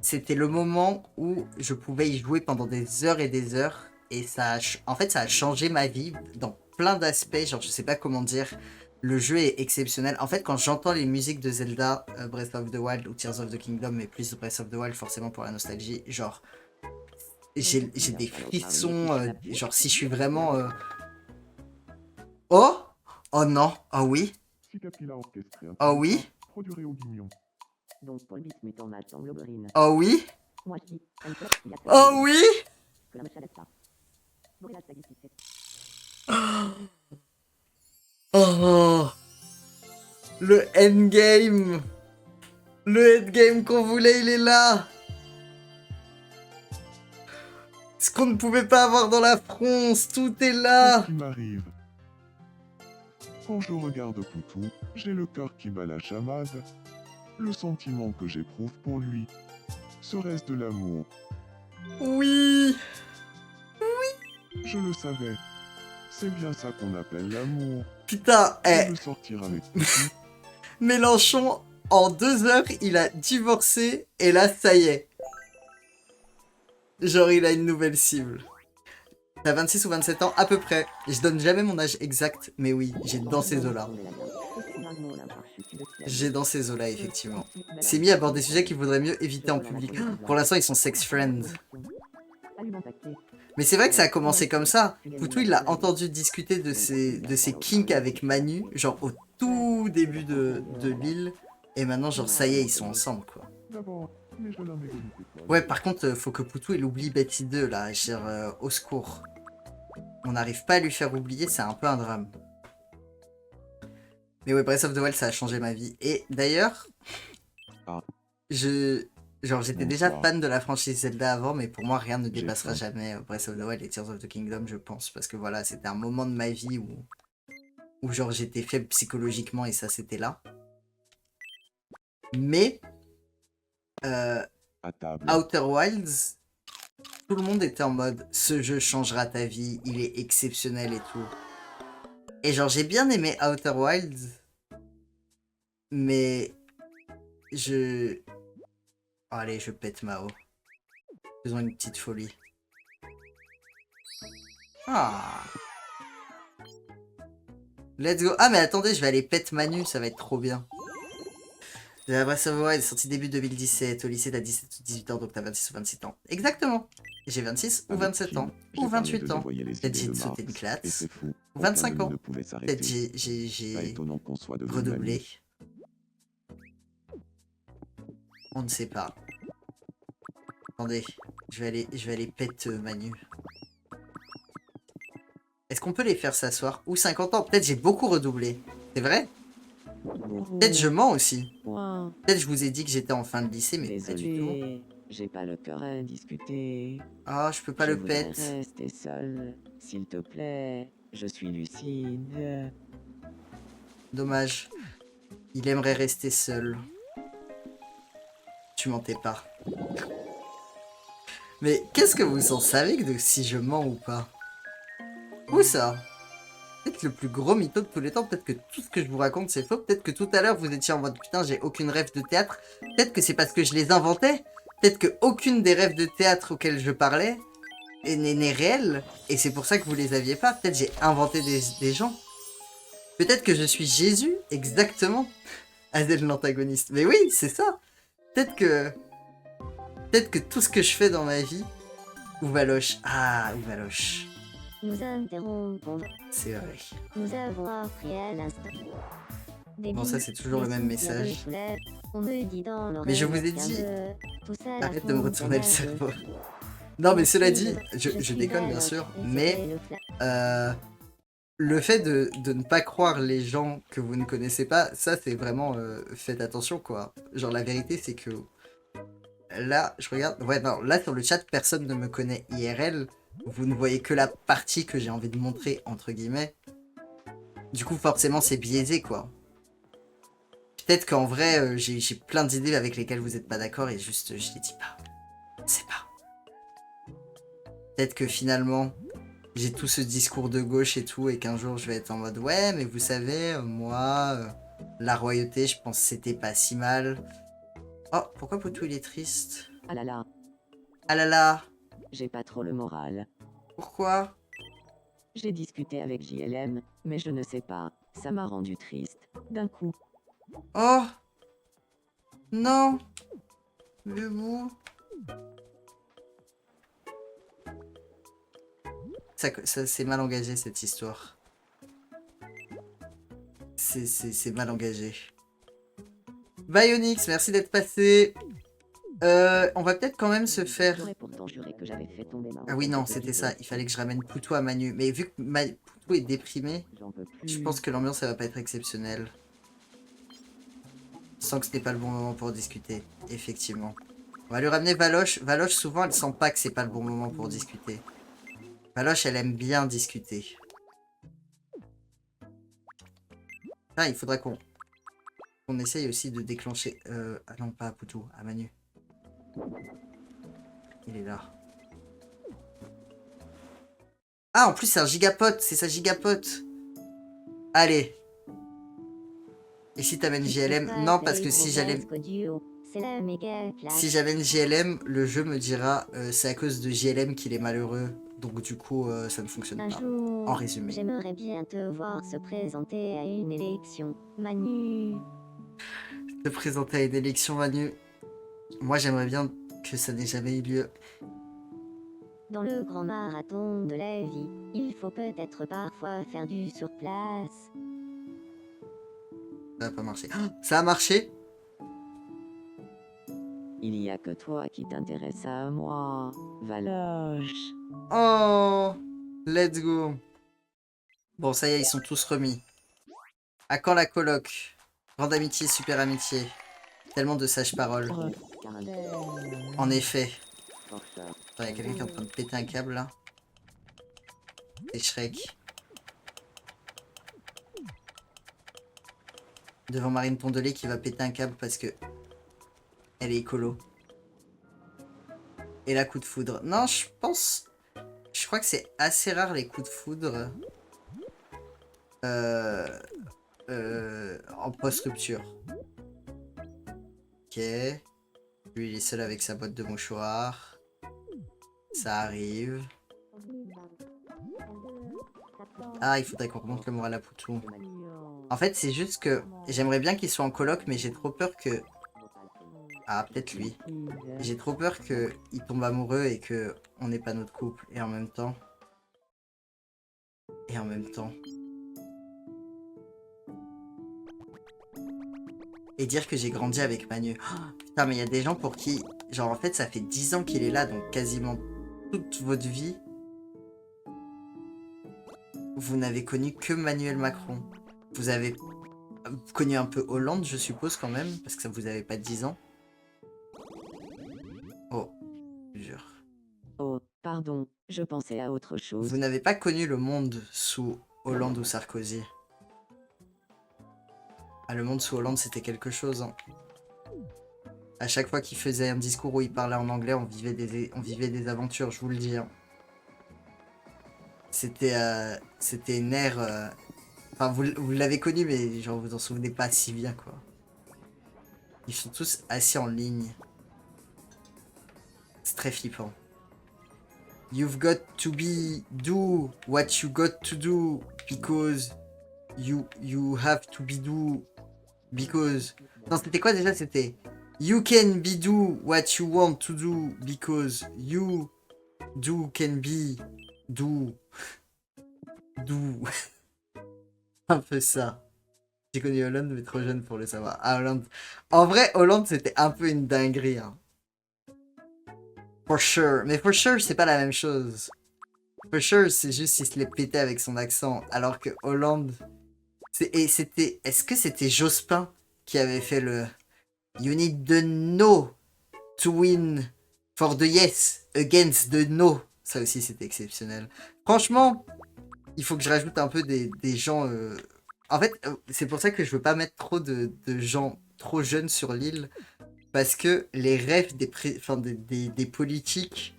C'était le moment où je pouvais y jouer pendant des heures et des heures. Et ça a, en fait, ça a changé ma vie dans plein d'aspects. Genre, je sais pas comment dire. Le jeu est exceptionnel. En fait, quand j'entends les musiques de Zelda, Breath of the Wild ou Tears of the Kingdom, mais plus Breath of the Wild, forcément pour la nostalgie, genre, j'ai des frissons. Genre, si je suis vraiment... Oh! Oh non! Oh oui! Si Capilla a orchestré un Oh oui! truc, produirez au guignon. Donc, Paul Bitt met en maths en globerine. Oh oui! Moi, je dis, Oh oui! que la meuf s'arrête pas. Brûlade, ça existe. Oh! Le endgame. Le endgame qu'on voulait, il est là. Ce qu'on ne pouvait pas avoir dans la France, tout est Qu'est-ce là. qui m'arrive? Quand je regarde Poutou, j'ai le cœur qui bat la chamade. Le sentiment que j'éprouve pour lui, serait-ce de l'amour? Oui. Je le savais. C'est bien ça qu'on appelle l'amour. Putain, Je veux sortir avec Poutou. Mélenchon, en 2 heures, il a divorcé et là, ça y est. Genre, il a une nouvelle cible. T'as 26 ou 27 ans, à peu près. Je donne jamais mon âge exact, mais oui, j'ai dans ces eaux-là. J'ai dans ces eaux-là, effectivement. C'est mis à bord des sujets qu'il vaudrait mieux éviter en public. Pour l'instant, ils sont sex-friends. Mais c'est vrai que ça a commencé comme ça. Poutou, il a entendu discuter de ses kinks avec Manu, genre au tout début de l'île. Et maintenant, genre, ça y est, ils sont ensemble, quoi. D'abord, les jeunes hommes évoluent quoi. Ouais, par contre, faut que Poutou, il oublie Betty 2, là, genre, au secours. On n'arrive pas à lui faire oublier, c'est un peu un drame. Mais ouais, Breath of the Wild, ça a changé ma vie. Et d'ailleurs, Ah. Genre, j'étais déjà Bonsoir. fan de la franchise Zelda avant, mais pour moi, rien ne J'ai dépassera faim. jamais Breath of the Wild et Tears of the Kingdom, je pense. Parce que voilà, c'était un moment de ma vie où genre, j'étais faible psychologiquement et ça, c'était là. Mais, À table. Outer Wilds, tout le monde était en mode, ce jeu changera ta vie, il est exceptionnel et tout. Et genre, j'ai bien aimé Outer Wilds, mais je... Oh, allez, je pète Mao. Faisons une petite folie. Ah. Let's go. Ah, mais attendez, je vais aller pète Manu, ça va être trop bien. La Breath of the Wild est sortie début 2017. Au lycée, t'as 17 ou 18 ans, donc t'as 26 ou 27 ans. Exactement. J'ai 26 ou Avec 27 Kim, ans. j'ai Ou parlé 28 de ans. dévoyer les Peut-être idées j'ai de sauté une Marx, et classe. c'est fou. Ou Aucun 25 de nous ans. ne pouvait s'arrêter. Peut-être Pas j'ai étonnant qu'on soit devenus redoublé. amis. On ne sait pas. Attendez, je vais aller pète Manu. Est-ce qu'on peut les faire s'asseoir? Ou 50 ans? Peut-être j'ai beaucoup redoublé. C'est vrai? Peut-être je mens aussi. Ouin. Peut-être je vous ai dit que j'étais en fin de lycée, mais pas du tout. Désolé, j'ai pas le cœur à discuter. Ah, je peux pas Je le voudrais pète. rester seul, s'il te plaît. Je suis lucide. Dommage. Il aimerait rester seul. Tu mentais pas. Mais qu'est-ce que vous en savez de si je mens ou pas? Où ça? Peut-être le plus gros mytho de tous les temps. Peut-être que tout ce que je vous raconte c'est faux. Peut-être que tout à l'heure vous étiez en mode putain j'ai aucune rêve de théâtre. Peut-être que c'est parce que je les inventais. Peut-être que aucune des rêves de théâtre auxquels je parlais n'est réelle. Et c'est pour ça que vous les aviez pas. Peut-être j'ai inventé des gens. Peut-être que je suis Jésus, exactement. Adèle l'antagoniste. Mais oui, c'est ça. Peut-être que tout ce que je fais dans ma vie... Ou Valoche. Ah, ou Valoche. Nous interrompons. C'est vrai. Nous avons appris à l'instant. Des Bon, ça, bisous, c'est toujours le des même souffles de message. soulève. On me dit dans l'oreille Mais je vous ai qu'un dit, tout ça, la arrête de me retourner le fontaine cerveau. Non, mais cela dit, je suis déconne bien Valoche, sûr, et mais c'était le flash. le fait de ne pas croire les gens que vous ne connaissez pas, ça c'est vraiment, faites attention quoi. Genre la vérité c'est que là, je regarde, ouais non, là sur le chat personne ne me connaît IRL, vous ne voyez que la partie que j'ai envie de montrer entre guillemets. Du coup forcément c'est biaisé quoi. Peut-être qu'en vrai j'ai plein d'idées avec lesquelles vous n'êtes pas d'accord et juste je les dis pas. C'est pas. Peut-être que finalement, j'ai tout ce discours de gauche et tout, et qu'un jour je vais être en mode ouais, mais vous savez, moi, la royauté, je pense que c'était pas si mal. Oh, pourquoi Poutou il est triste? Ah là là, Ah là là, j'ai pas trop le moral. pourquoi? J'ai discuté avec JLM, mais je ne sais pas, ça m'a rendu triste. D'un coup, Oh non, le bout. Ça c'est mal engagé cette histoire. C'est mal engagé. Bionyx, merci d'être passé. On va peut-être quand même se faire... j'aurais pourtant juré que j'avais fait tomber ma Ah oui, non, recette de c'était pizza. ça. Il fallait que je ramène Poutou à Manu. Mais vu que Poutou est déprimé, J'en peux plus. je pense que l'ambiance, ça va pas être exceptionnelle. Je sens que c'était pas le bon moment pour discuter, effectivement. On va lui ramener Valoche. Valoche, souvent, elle sent pas que c'est pas le bon moment pour discuter. Valoche, elle aime bien discuter. Ah, il faudra qu'on essaye aussi de déclencher... Ah non, pas à Poutou, à Manu. Il est là. Ah, en plus, c'est un gigapote. C'est sa gigapote. Allez. Et si t'amènes JLM? Non, parce que si j'allais... C'est la méga classe. Si j'amène JLM, le jeu me dira c'est à cause de JLM qu'il est malheureux. Donc du coup, ça ne fonctionne Un pas. jour, En résumé. j'aimerais bien te voir se présenter à une élection. Manu. Te présenter à une élection, Manu. Moi, j'aimerais bien que ça n'ait jamais eu lieu. Dans le grand marathon de la vie, il faut peut-être parfois faire du surplace. Ça n'a pas marché. Ah, ça a marché? Il y a que toi qui t'intéresse à moi, Valoche. Oh, let's go. Bon, ça y est, ils sont tous remis. À quand la coloc? Grande amitié, super amitié. Tellement de sages paroles. En effet. Il y a quelqu'un qui est en train de péter un câble là. C'est Shrek. Devant Marine Tondelé qui va péter un câble parce que elle est écolo. Et la coup de foudre. Non, je pense... Je crois que c'est assez rare les coups de foudre. En post-rupture. Ok. Lui, il est seul avec sa boîte de mouchoirs. Ça arrive. Ah, il faudrait qu'on remonte le moral à Poutou. En fait, c'est juste que j'aimerais bien qu'il soit en coloc, mais j'ai trop peur que... Ah, peut-être lui. J'ai trop peur qu'il tombe amoureux et que on n'ait pas notre couple. Et en même temps... Et dire que j'ai grandi avec Manu. Oh, putain, mais il y a des gens pour qui... Genre, en fait, ça fait 10 ans qu'il est là, donc quasiment toute votre vie, vous n'avez connu que Emmanuel Macron. Vous avez connu un peu Hollande, je suppose, quand même, parce que ça vous avez pas 10 ans. Oh, je jure. Oh, pardon, je pensais à autre chose. Vous n'avez pas connu le monde sous Hollande ou Sarkozy. Ah, le monde sous Hollande, c'était quelque chose, hein. À chaque fois qu'il faisait un discours où il parlait en anglais, on vivait des aventures, je vous le dis, hein. C'était une ère... Enfin, vous l'avez connu, mais genre, vous en souvenez pas si bien, quoi. Ils sont tous assis en ligne. C'est très flippant. You've got to do what you got to do because you have to be do because... Non, c'était quoi déjà? C'était you can be do what you want to do because you do can be do un peu ça. J'ai connu Hollande mais trop jeune pour le savoir. Ah, Hollande. En vrai, Hollande c'était un peu une dinguerie, hein. For sure. Mais for sure, c'est pas la même chose. For sure, c'est juste qu'il se l'est pété avec son accent. Alors que Hollande... c'était... Est-ce que c'était Jospin qui avait fait le... You need the no to win for the yes against the no. Ça aussi, c'était exceptionnel. Franchement, il faut que je rajoute un peu des gens... En fait, c'est pour ça que je veux pas mettre trop de gens trop jeunes sur l'île. Parce que les rêves des politiques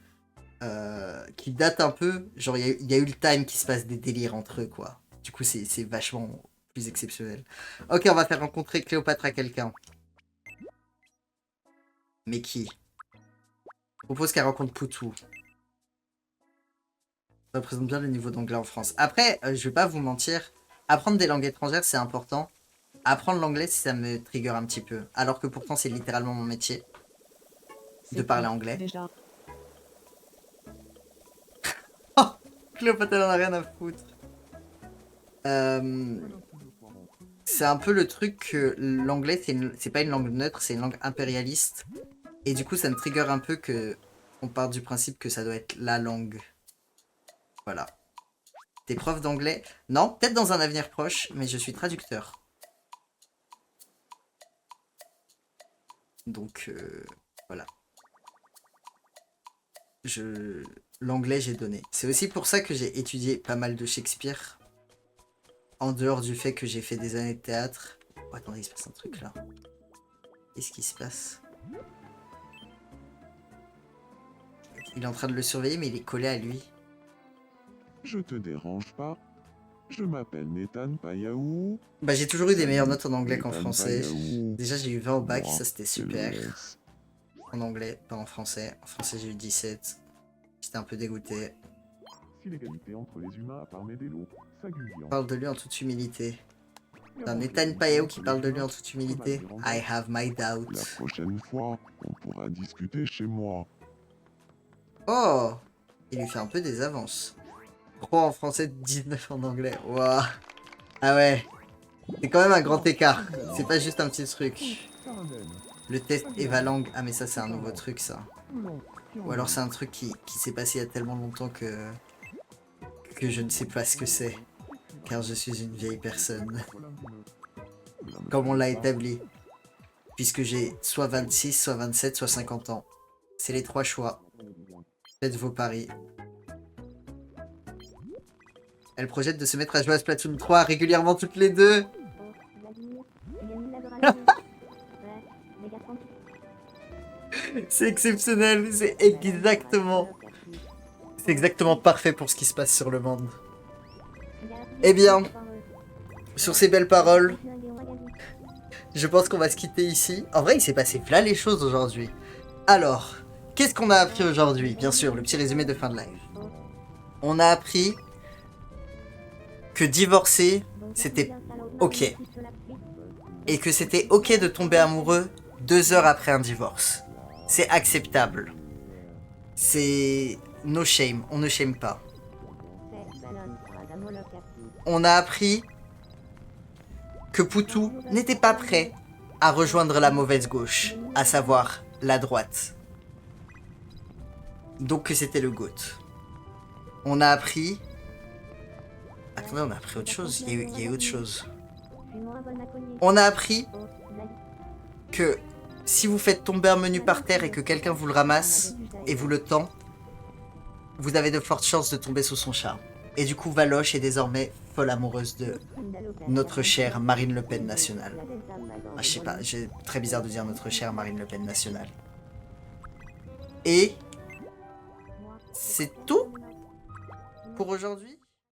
qui datent un peu, genre il y a eu le time qui se passe des délires entre eux, quoi. Du coup, c'est vachement plus exceptionnel. Ok, on va faire rencontrer Cléopâtre à quelqu'un. Mais qui? Je propose qu'elle rencontre Poutou. Ça représente bien le niveau d'anglais en France. Après, je vais pas vous mentir, apprendre des langues étrangères, c'est important. Apprendre l'anglais, ça me trigger un petit peu. Alors que pourtant, c'est littéralement mon métier. De parler anglais. Déjà. Oh, Cléopâtre, elle en a rien à foutre. C'est un peu le truc que l'anglais, c'est pas une langue neutre, c'est une langue impérialiste. Et du coup, ça me trigger un peu que on part du principe que ça doit être la langue. Voilà. T'es prof d'anglais? Non, peut-être dans un avenir proche, mais je suis traducteur. Donc, voilà. L'anglais, j'ai donné. C'est aussi pour ça que j'ai étudié pas mal de Shakespeare. En dehors du fait que j'ai fait des années de théâtre. Oh, attendez, il se passe un truc là. Qu'est-ce qui se passe? Il est en train de le surveiller, mais il est collé à lui. Je te dérange pas? Je m'appelle Nathan Payaou. Bah, j'ai toujours eu des meilleures notes en anglais qu'en Nathan français. Payaou. Déjà, j'ai eu 20 au bac, Moi, ça c'était c'est le super. S. En anglais, pas en français. En français, j'ai eu 17. J'étais un peu dégoûté. Si l'égalité entre les humains a par Médélo, Sagulian. Parle de lui en toute humilité. C'est un Nathan Payaou qui parle de lui en toute humilité. I have my La doubts. prochaine fois, on pourra discuter chez moi. Oh! Il lui fait un peu des avances. 3 en français, 19 en anglais. Waouh! Ah ouais. C'est quand même un grand écart. C'est pas juste un petit truc. Le test Evalang. Ah mais ça c'est un nouveau truc ça. Ou alors c'est un truc qui s'est passé il y a tellement longtemps que je ne sais pas ce que c'est. Car je suis une vieille personne. Comme on l'a établi. Puisque j'ai soit 26, soit 27, soit 50 ans. C'est les 3 choix. Faites vos paris. Elle projette de se mettre à jouer à Splatoon 3 régulièrement toutes les deux. C'est exceptionnel. C'est exactement parfait pour ce qui se passe sur le monde. Eh bien, sur ces belles paroles, je pense qu'on va se quitter ici. En vrai, il s'est passé plein les choses aujourd'hui. Alors, qu'est-ce qu'on a appris aujourd'hui? Bien sûr, le petit résumé de fin de live. On a appris que divorcer, c'était ok. Et que c'était ok de tomber amoureux 2 heures après un divorce. C'est acceptable. C'est no shame, on ne shame pas. On a appris que Poutou n'était pas prêt à rejoindre la mauvaise gauche, à savoir la droite. Donc que c'était le GOAT. On a appris... Attendez, on a appris autre chose. Il y a eu autre chose. On a appris que si vous faites tomber un menu par terre et que quelqu'un vous le ramasse et vous le tend, vous avez de fortes chances de tomber sous son charme. Et du coup, Valoche est désormais folle amoureuse de notre chère Marine Le Pen nationale. Ah, je sais pas, c'est très bizarre de dire notre chère Marine Le Pen nationale. Et c'est tout pour aujourd'hui.